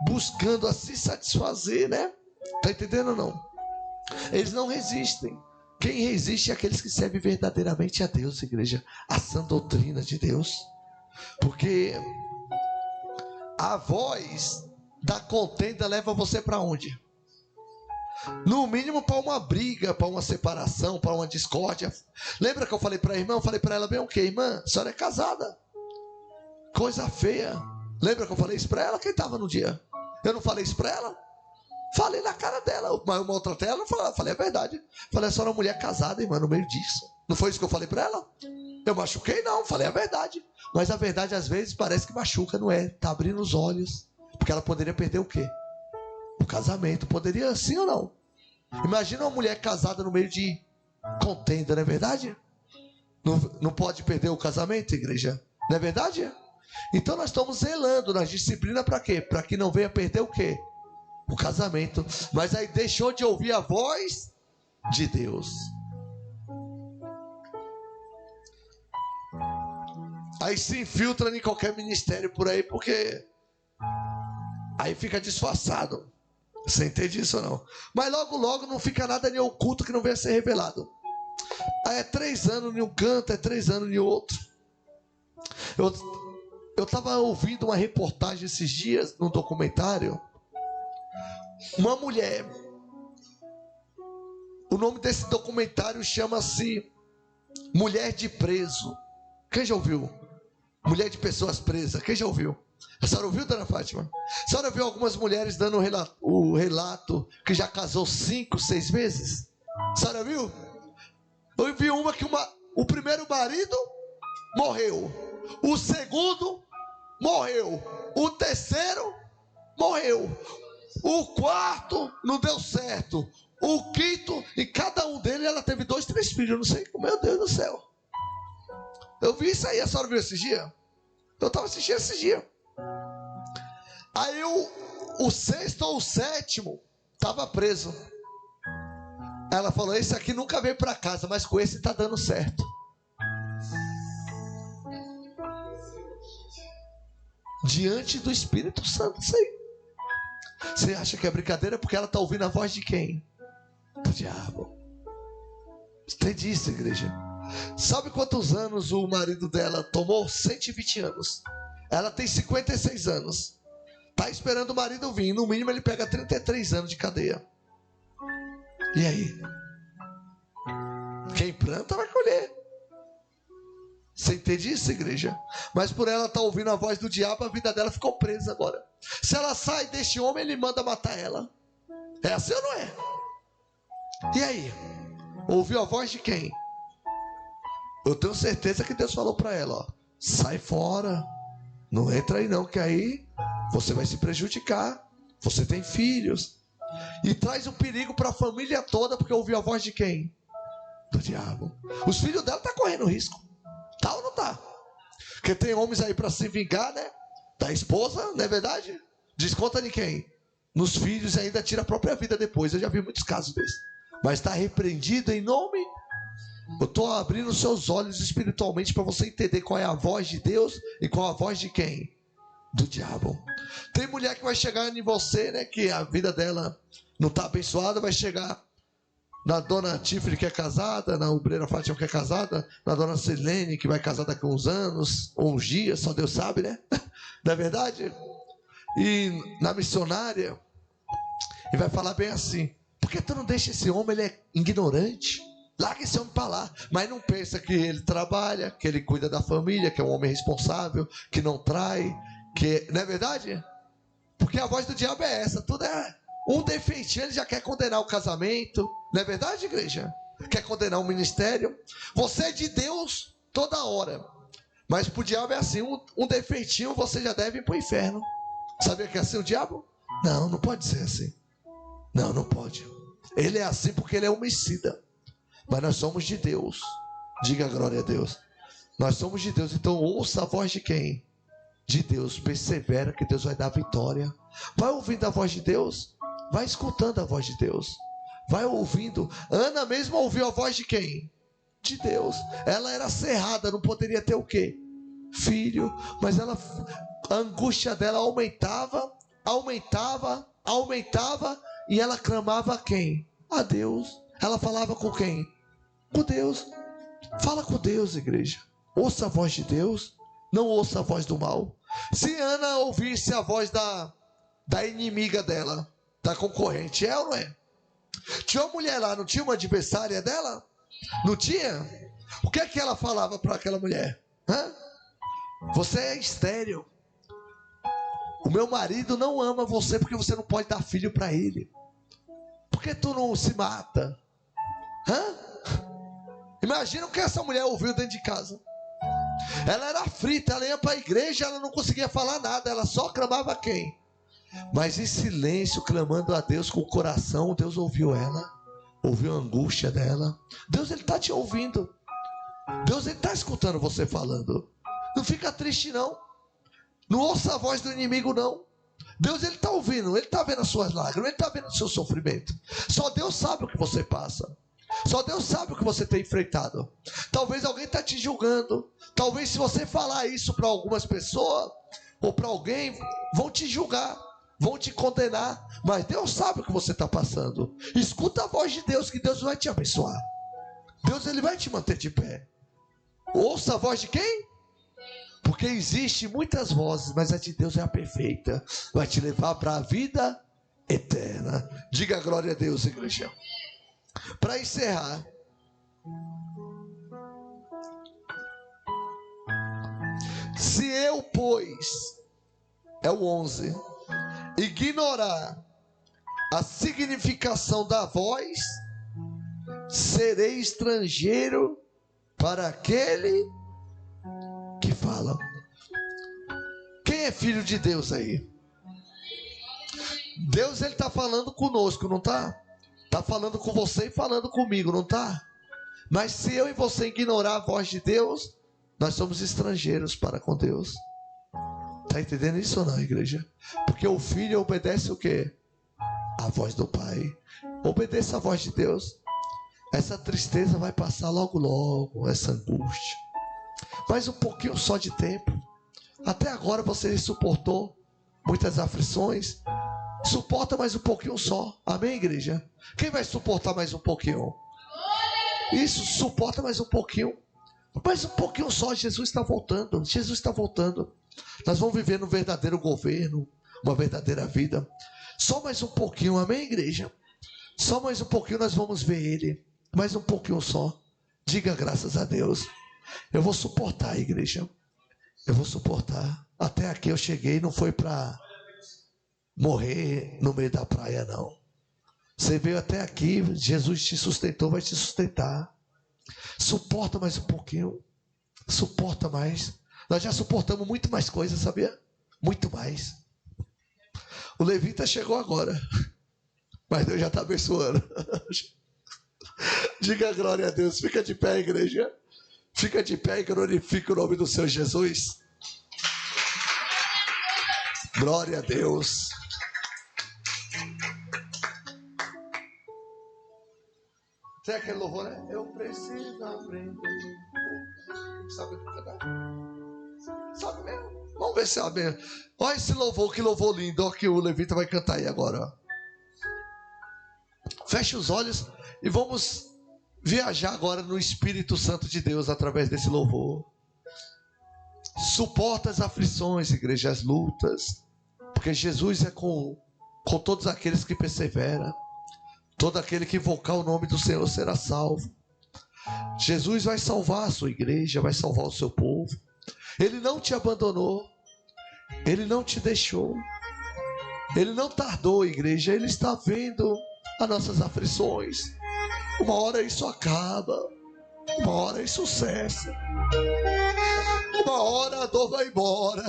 buscando a se satisfazer, né? Está entendendo ou não? Eles não resistem. Quem resiste é aqueles que servem verdadeiramente a Deus, igreja. A sã doutrina de Deus. Porque a voz da contenda leva você para onde? No mínimo para uma briga, para uma separação, para uma discórdia. Lembra que eu falei para a irmã? Eu falei para ela bem o quê? Irmã, a senhora é casada. Coisa feia. Lembra que eu falei isso para ela? Quem estava no dia? Eu não falei isso para ela? Falei na cara dela. Mas uma outra tela, eu falei a verdade. Falei, a senhora é uma mulher casada, irmã, no meio disso. Não foi isso que eu falei para ela? Eu machuquei? Não, falei a verdade. Mas a verdade às vezes parece que machuca, não é? Está abrindo os olhos. Porque ela poderia perder o quê? O casamento. Poderia sim ou não? Imagina uma mulher casada no meio de contenda, não é verdade? Não pode perder o casamento, igreja? Não é verdade? Então nós estamos zelando na disciplina para quê? Para que não venha perder o quê? O casamento. Mas aí deixou de ouvir a voz de Deus. Aí se infiltra em qualquer ministério por aí, porque aí fica disfarçado. Você entende isso ou não? Mas logo, logo não fica nada nem oculto que não venha a ser revelado. Aí é 3 anos em um canto, é 3 anos em outro. Eu estava ouvindo uma reportagem esses dias, num documentário. Uma mulher. O nome desse documentário chama-se Mulher de Preso. Quem já ouviu? Mulher de pessoas presas. Quem já ouviu? A senhora ouviu, dona Fátima? A senhora viu algumas mulheres dando o relato que já casou 5, 6 vezes? A senhora viu? Eu vi uma que o primeiro marido morreu. O segundo morreu. O terceiro morreu. O quarto não deu certo. O quinto, e cada um deles ela teve 2, 3 filhos. Eu não sei, meu Deus do céu. Eu vi isso aí, a senhora viu esse dia? Eu estava assistindo esse dia. Aí o 6º ou o 7º estava preso. Ela falou, esse aqui nunca veio para casa, mas com esse está dando certo. Diante do Espírito Santo, isso aí. Você acha que é brincadeira porque ela está ouvindo a voz de quem? Do diabo. Entende isso, igreja? Sabe quantos anos o marido dela tomou? 120 anos. Ela tem 56 anos. Está esperando o marido vir. No mínimo ele pega 33 anos de cadeia. E aí? Quem planta vai colher. Você entende isso, igreja? Mas por ela estar ouvindo a voz do diabo, a vida dela ficou presa agora. Se ela sai deste homem, ele manda matar ela. É assim ou não é? E aí? Ouviu a voz de quem? Eu tenho certeza que Deus falou para ela, ó, sai fora. Não entra aí não, que aí você vai se prejudicar. Você tem filhos. E traz um perigo para a família toda, porque ouviu a voz de quem? Do diabo. Os filhos dela estão correndo risco. Tá ou não tá? Porque tem homens aí para se vingar, né? Da esposa, não é verdade? Desconta de quem? Nos filhos e ainda tira a própria vida depois. Eu já vi muitos casos desses. Mas está repreendido em nome. Eu estou abrindo seus olhos espiritualmente para você entender qual é a voz de Deus e qual a voz de quem? Do diabo. Tem mulher que vai chegar em você, né? Que a vida dela não está abençoada, vai chegar na dona Tifre que é casada, na obreira Fátima que é casada, na dona Silene que vai casar daqui a uns anos, ou uns dias, só Deus sabe, né? Não é verdade? E na missionária, e vai falar bem assim, por que tu não deixa esse homem, ele é ignorante? Larga esse homem para lá. Mas não pensa que ele trabalha, que ele cuida da família, que é um homem responsável, que não trai, que... Não é verdade? Porque a voz do diabo é essa, tudo é... Um defeitinho, ele já quer condenar o casamento. Não é verdade, igreja? Quer condenar o ministério. Você é de Deus toda hora. Mas para o diabo é assim, um defeitinho você já deve ir para o inferno. Sabia que é assim o diabo? Não, não pode ser assim. Não, não pode. Ele é assim porque ele é homicida. Mas nós somos de Deus. Diga glória a Deus. Nós somos de Deus, então ouça a voz de quem? de Deus, persevera que Deus vai dar vitória. Vai ouvindo a voz de Deus, vai escutando a voz de Deus, vai ouvindo. Ana mesmo ouviu a voz de quem? De Deus. Ela era cerrada, não poderia ter o quê? Filho. Mas ela, a angústia dela aumentava, e ela clamava a quem? A Deus. Ela falava com quem? Com Deus. Fala com Deus, igreja. Ouça a voz de Deus, não ouça a voz do mal. Se Ana ouvisse a voz da inimiga dela, da concorrente, é ou não é? Tinha uma mulher lá, não tinha uma adversária dela? Não tinha? O que é que ela falava para aquela mulher? Você é estéril. O meu marido não ama você porque você não pode dar filho para ele. Por que tu não se mata? Imagina o que essa mulher ouviu dentro de casa. Ela era aflita, ela ia para a igreja, ela não conseguia falar nada, ela só clamava a quem? Mas em silêncio, clamando a Deus com o coração, Deus ouviu ela, ouviu a angústia dela. Deus, Ele está te ouvindo. Deus, Ele está escutando você falando. Não fica triste não. Não ouça a voz do inimigo não. Deus, Ele está ouvindo, Ele está vendo as suas lágrimas, Ele está vendo o seu sofrimento. Só Deus sabe o que você passa. Só Deus sabe o que você tem enfrentado. Talvez alguém está te julgando. Talvez se você falar isso para algumas pessoas, ou para alguém, vão te julgar, vão te condenar. Mas Deus sabe o que você está passando. Escuta a voz de Deus, que Deus vai te abençoar. Deus, Ele vai te manter de pé. Ouça a voz de quem? Porque existe muitas vozes, mas a de Deus é a perfeita. Vai te levar para a vida eterna. Diga glória a Deus, igreja. Para encerrar, se eu, pois, é o 11, ignorar a significação da voz, serei estrangeiro para aquele que fala. Quem é filho de Deus aí? Deus, Ele está falando conosco, não está? Está falando com você e falando comigo, não está? Mas se eu e você ignorar a voz de Deus, nós somos estrangeiros para com Deus. Está entendendo isso ou não, igreja? Porque o filho obedece o quê? A voz do pai. Obedeça a voz de Deus. Essa tristeza vai passar logo logo, essa angústia. Mas um pouquinho só de tempo. Até agora você suportou muitas aflições. Suporta mais um pouquinho só. Amém, igreja? Quem vai suportar mais um pouquinho? Isso, suporta mais um pouquinho. Mais um pouquinho só. Jesus está voltando. Jesus está voltando. Nós vamos viver no verdadeiro governo, uma verdadeira vida. Só mais um pouquinho, amém, igreja? Só mais um pouquinho nós vamos ver Ele. Mais um pouquinho só. Diga graças a Deus. Eu vou suportar, igreja. Eu vou suportar. Até aqui eu cheguei, não foi para morrer no meio da praia, não. Você veio até aqui, Jesus te sustentou, vai te sustentar. Suporta mais um pouquinho. Suporta mais. Nós já suportamos muito mais coisas, sabia? Muito mais. O levita chegou agora, mas Deus já está abençoando. Diga glória a Deus. Fica de pé, igreja. Fica de pé e glorifica o nome do Senhor Jesus. Glória a Deus. Tem aquele louvor, né? Eu preciso aprender. Sabe cantar? Sabe mesmo? Vamos ver se sabe mesmo. Olha esse louvor, que louvor lindo. Olha que o levita vai cantar aí agora. Ó. Feche os olhos e vamos viajar agora no Espírito Santo de Deus através desse louvor. Suporta as aflições, igreja, as lutas. Porque Jesus é com todos aqueles que perseveram. Todo aquele que invocar o nome do Senhor será salvo. Jesus vai salvar a sua igreja, vai salvar o seu povo. Ele não te abandonou. Ele não te deixou. Ele não tardou, igreja. Ele está vendo as nossas aflições. Uma hora isso acaba. Uma hora isso cessa. Uma hora a dor vai embora.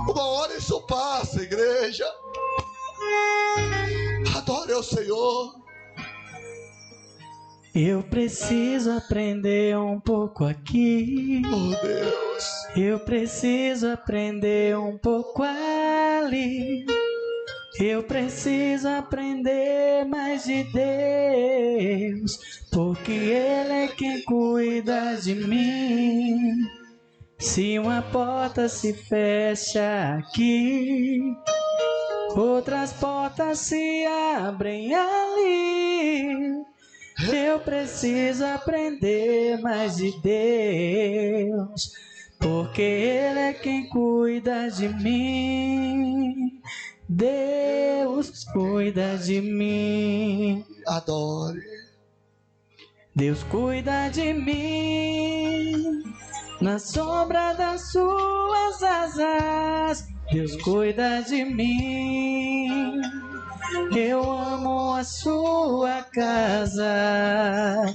Uma hora isso passa, igreja. Adore ao Senhor. Eu preciso aprender um pouco aqui. Oh Deus. Eu preciso aprender um pouco ali. Eu preciso aprender mais de Deus, porque Ele é quem cuida de mim. Se uma porta se fecha aqui, outras portas se abrem ali. Eu preciso aprender mais de Deus, porque Ele é quem cuida de mim. Deus cuida de mim. Adore. Deus cuida de mim. Na sombra das suas asas, Deus cuida de mim. Eu amo a sua casa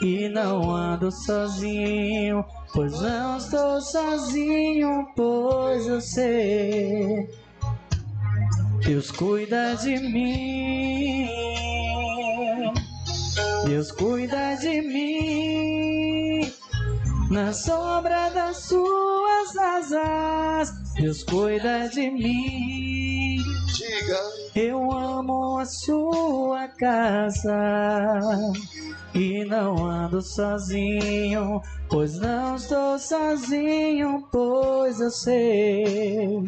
e não ando sozinho, pois não estou sozinho, pois eu sei. Deus cuida de mim. Deus cuida de mim. Na sombra das suas asas, Deus cuida de mim. Diga. Eu amo a sua casa e não ando sozinho, pois não estou sozinho, pois eu sei.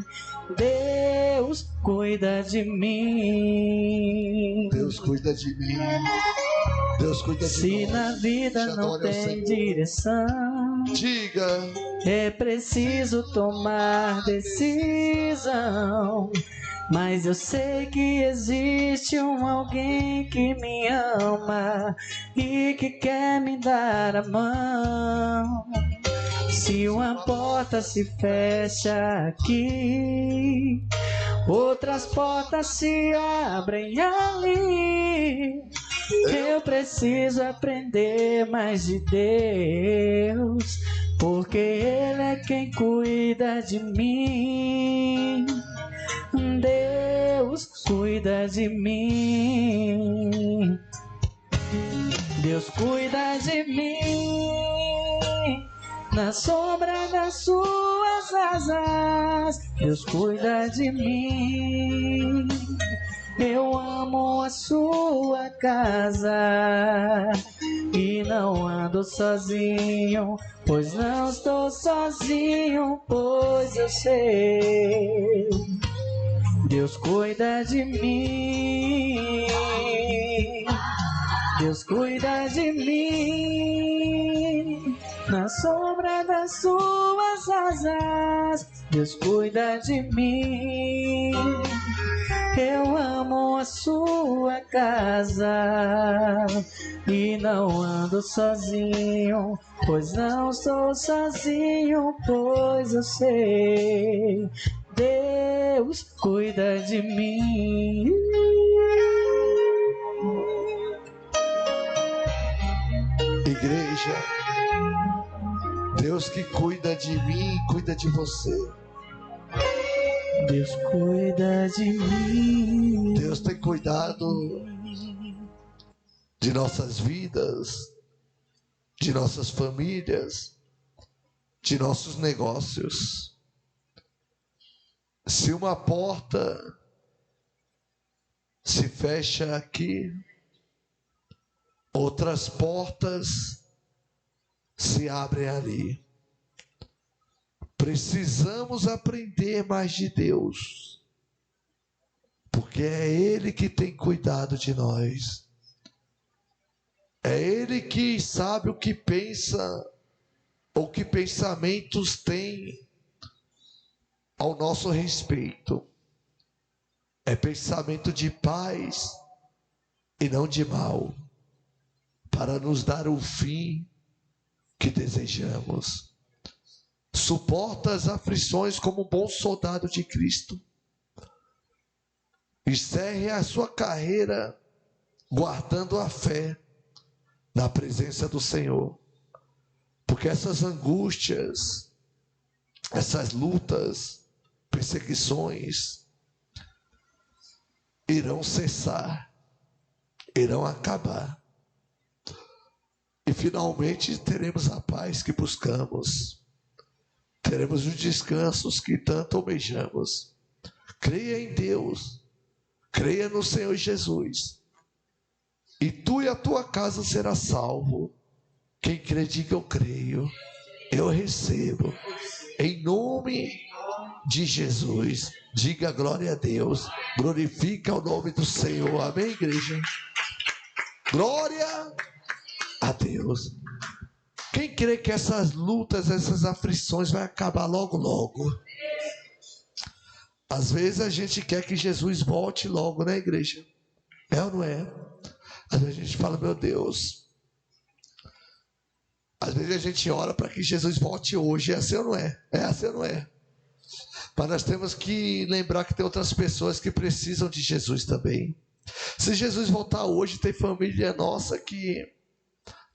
Deus cuida de mim. Deus cuida de mim. Deus cuida de Se nós. na vida não tem direção, diga, é preciso tomar decisão. Mas eu sei que existe alguém que me ama e que quer me dar a mão. Se uma porta se fecha aqui, outras portas se abrem ali. Eu preciso aprender mais de Deus, porque Ele é quem cuida de mim. Deus cuida de mim. Deus cuida de mim. Na sombra das suas asas, Deus cuida de mim. Eu amo a sua casa e não ando sozinho, pois não estou sozinho, pois eu sei. Deus cuida de mim. Deus cuida de mim. Na sombra das suas asas, Deus cuida de mim. Eu amo a sua casa e não ando sozinho, pois não estou sozinho, pois eu sei. Deus cuida de mim. igreja, Deus que cuida de mim, cuida de você. Deus cuida de mim. Deus tem cuidado de nossas vidas, de nossas famílias, de nossos negócios. Se uma porta se fecha aqui, outras portas se abrem ali. Precisamos aprender mais de Deus, porque é Ele que tem cuidado de nós. É Ele que sabe o que pensa, ou que pensamentos tem ao nosso respeito. É pensamento de paz e não de mal, para nos dar o fim que desejamos. Suporta as aflições como um bom soldado de Cristo. Encerre a sua carreira guardando a fé na presença do Senhor. Porque essas angústias, essas lutas, perseguições irão cessar, irão acabar. E finalmente teremos a paz que buscamos. Teremos os descansos que tanto almejamos. Creia em Deus. Creia no Senhor Jesus. E tu e a tua casa será salvo. Quem crê, diga eu creio. Eu recebo. Em nome de Jesus. Diga glória a Deus. Glorifica o nome do Senhor. Amém, igreja? Glória a Deus. Quem crê que essas lutas, essas aflições vai acabar logo, logo? Às vezes a gente quer que Jesus volte logo, né, igreja? É ou não é? Às vezes a gente fala, meu Deus. Às vezes a gente ora para que Jesus volte hoje. É assim ou não é? É assim ou não é? Mas nós temos que lembrar que tem outras pessoas que precisam de Jesus também. Se Jesus voltar hoje, tem família nossa que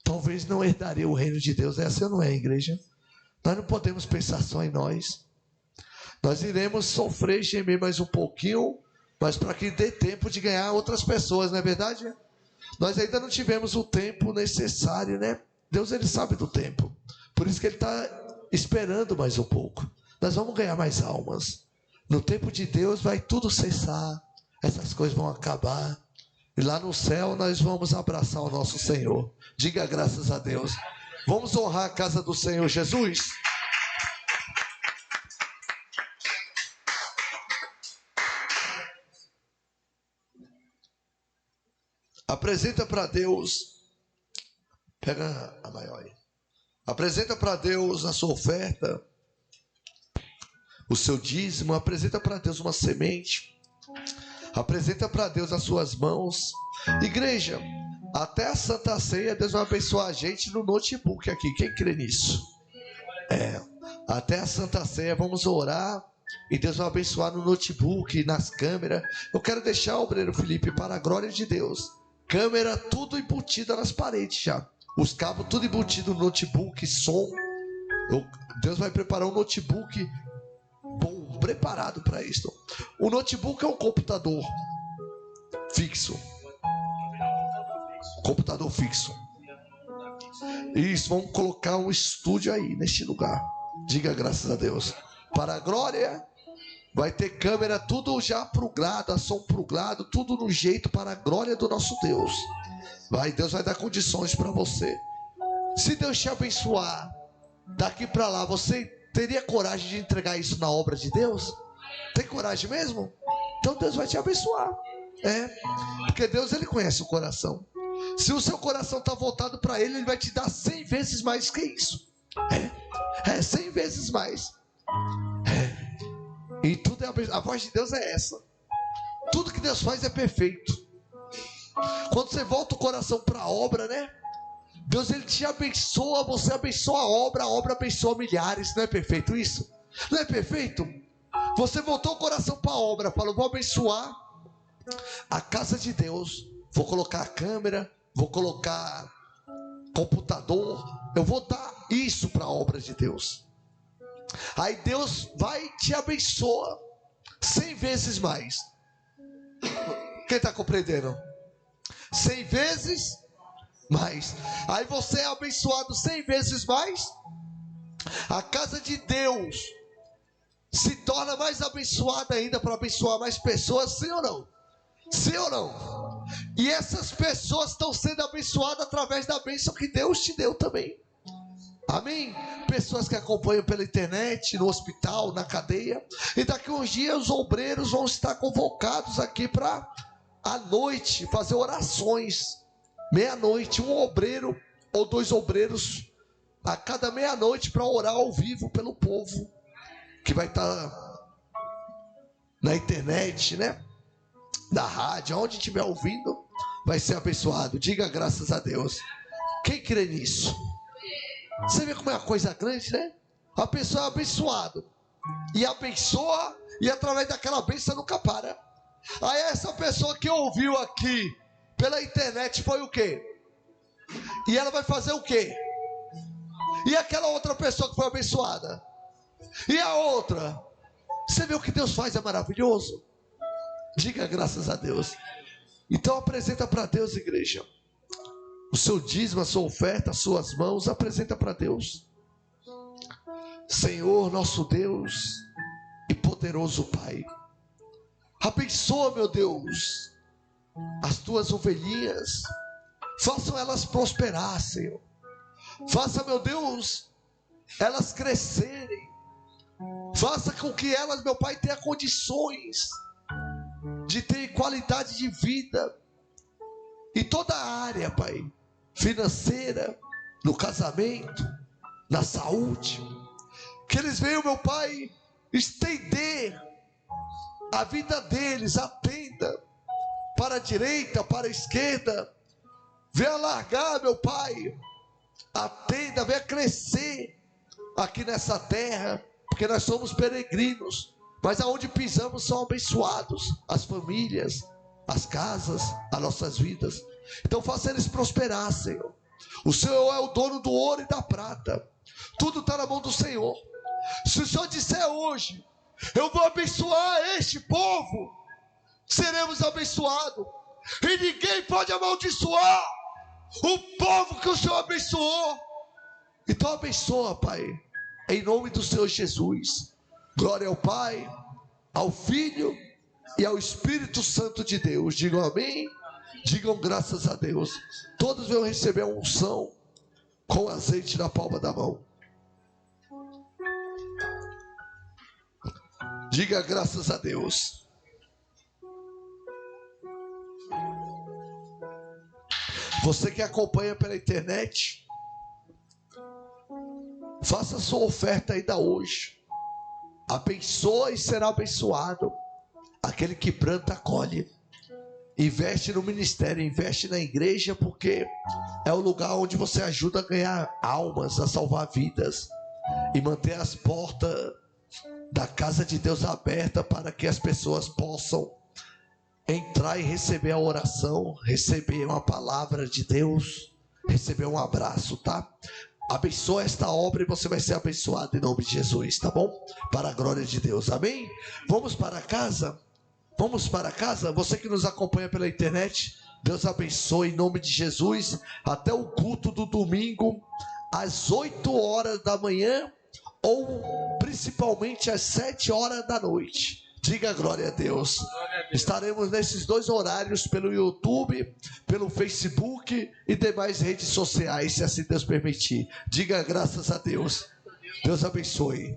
talvez não herdaria o reino de Deus. É assim ou não é, igreja? Nós não podemos pensar só em nós. Nós iremos sofrer e gemer mais um pouquinho, mas para que dê tempo de ganhar outras pessoas, não é verdade? Nós ainda não tivemos o tempo necessário, né? Deus, ele sabe do tempo. Por isso que ele está esperando mais um pouco. Nós vamos ganhar mais almas. No tempo de Deus vai tudo cessar. Essas coisas vão acabar. E lá no céu nós vamos abraçar o nosso Senhor. Diga graças a Deus. Vamos honrar a casa do Senhor Jesus? Apresenta para Deus. Pega a maior aí. Apresenta para Deus a sua oferta, o seu dízimo. Apresenta para Deus uma semente. Apresenta para Deus as suas mãos. Igreja, até a Santa Ceia Deus vai abençoar a gente no notebook aqui. Quem crê nisso? Até a Santa Ceia vamos orar e Deus vai abençoar no notebook, nas câmeras. Eu quero deixar, obreiro Felipe, para a glória de Deus, câmera tudo embutida nas paredes já. Os cabos tudo embutido no notebook, som. Deus vai preparar um notebook bom, preparado para isso. O notebook é um computador fixo. Computador fixo. Isso, vamos colocar um estúdio aí, neste lugar. Diga graças a Deus. Para a glória, vai ter câmera tudo já plugado, som plugado, tudo no jeito para a glória do nosso Deus. Deus vai dar condições para você. Se Deus te abençoar, daqui para lá, você teria coragem de entregar isso na obra de Deus? Tem coragem mesmo? Então Deus vai te abençoar. Porque Deus, ele conhece o coração. Se o seu coração está voltado para ele, ele vai te dar 100 vezes mais que isso. 100 vezes mais. E tudo é a voz de Deus é essa. Tudo que Deus faz é perfeito. Quando você volta o coração para a obra, né? Deus, ele te abençoa, você abençoa a obra abençoa milhares. Não é perfeito isso? Não é perfeito? Você voltou o coração para a obra, falou, vou abençoar a casa de Deus, vou colocar a câmera, vou colocar computador, eu vou dar isso para a obra de Deus. Aí Deus vai e te abençoa 100 vezes mais. Quem está compreendendo? 100 vezes mais. Aí você é abençoado 100 vezes mais. A casa de Deus se torna mais abençoada ainda, para abençoar mais pessoas, sim ou não? Sim ou não? E essas pessoas estão sendo abençoadas através da bênção que Deus te deu também. Amém? Pessoas que acompanham pela internet, no hospital, na cadeia. E daqui uns dias os obreiros vão estar convocados aqui para à noite fazer orações. Meia-noite, um obreiro ou 2 obreiros a cada meia-noite para orar ao vivo pelo povo que vai estar na internet, né? Da rádio, onde estiver ouvindo, vai ser abençoado. Diga graças a Deus. Quem crê nisso? Você vê como é uma coisa grande, né? A pessoa é abençoada e abençoa, e através daquela bênção nunca para. Aí essa pessoa que ouviu aqui pela internet foi o quê? E ela vai fazer o quê? E aquela outra pessoa que foi abençoada? E a outra? Você vê o que Deus faz, é maravilhoso. Diga graças a Deus. Então apresenta para Deus, igreja. o seu dízimo, a sua oferta, as suas mãos, apresenta para Deus. Senhor, nosso Deus e poderoso Pai, abençoa, meu Deus, as tuas ovelhinhas, façam elas prosperar, Senhor. Faça, meu Deus, elas crescerem. Faça com que elas, meu Pai, tenham condições de ter qualidade de vida em toda a área, Pai, financeira, no casamento, na saúde. Que eles venham, meu Pai, estender a vida deles, a tenda, para a direita, para a esquerda. Venha alargar, meu Pai, a tenda, venha crescer aqui nessa terra, porque nós somos peregrinos, mas aonde pisamos são abençoados, as famílias, as casas, as nossas vidas. Então faça eles prosperar, Senhor. O Senhor é o dono do ouro e da prata, tudo está na mão do Senhor. Se o Senhor disser hoje, eu vou abençoar este povo, seremos abençoados, e ninguém pode amaldiçoar o povo que o Senhor abençoou. Então abençoa, Pai, em nome do Senhor Jesus. Glória ao Pai, ao Filho e ao Espírito Santo de Deus. Digam amém, digam graças a Deus. Todos vão receber a unção com azeite na palma da mão. Diga graças a Deus. Você que acompanha pela internet, faça a sua oferta ainda hoje. Abençoa e será abençoado. Aquele que planta, colhe. Investe no ministério, investe na igreja, porque é o lugar onde você ajuda a ganhar almas, a salvar vidas e manter as portas da casa de Deus aberta para que as pessoas possam entrar e receber a oração, receber uma palavra de Deus, receber um abraço, tá? Abençoa esta obra e você vai ser abençoado em nome de Jesus, tá bom? Para a glória de Deus, amém? Vamos para casa? Vamos para casa? Você que nos acompanha pela internet, Deus abençoe em nome de Jesus. Até o culto do domingo, às 8 horas da manhã, ou principalmente às 7 horas da noite. Diga glória a Deus. Estaremos nesses dois horários pelo YouTube, pelo Facebook e demais redes sociais, se assim Deus permitir. Diga graças a Deus. Deus abençoe.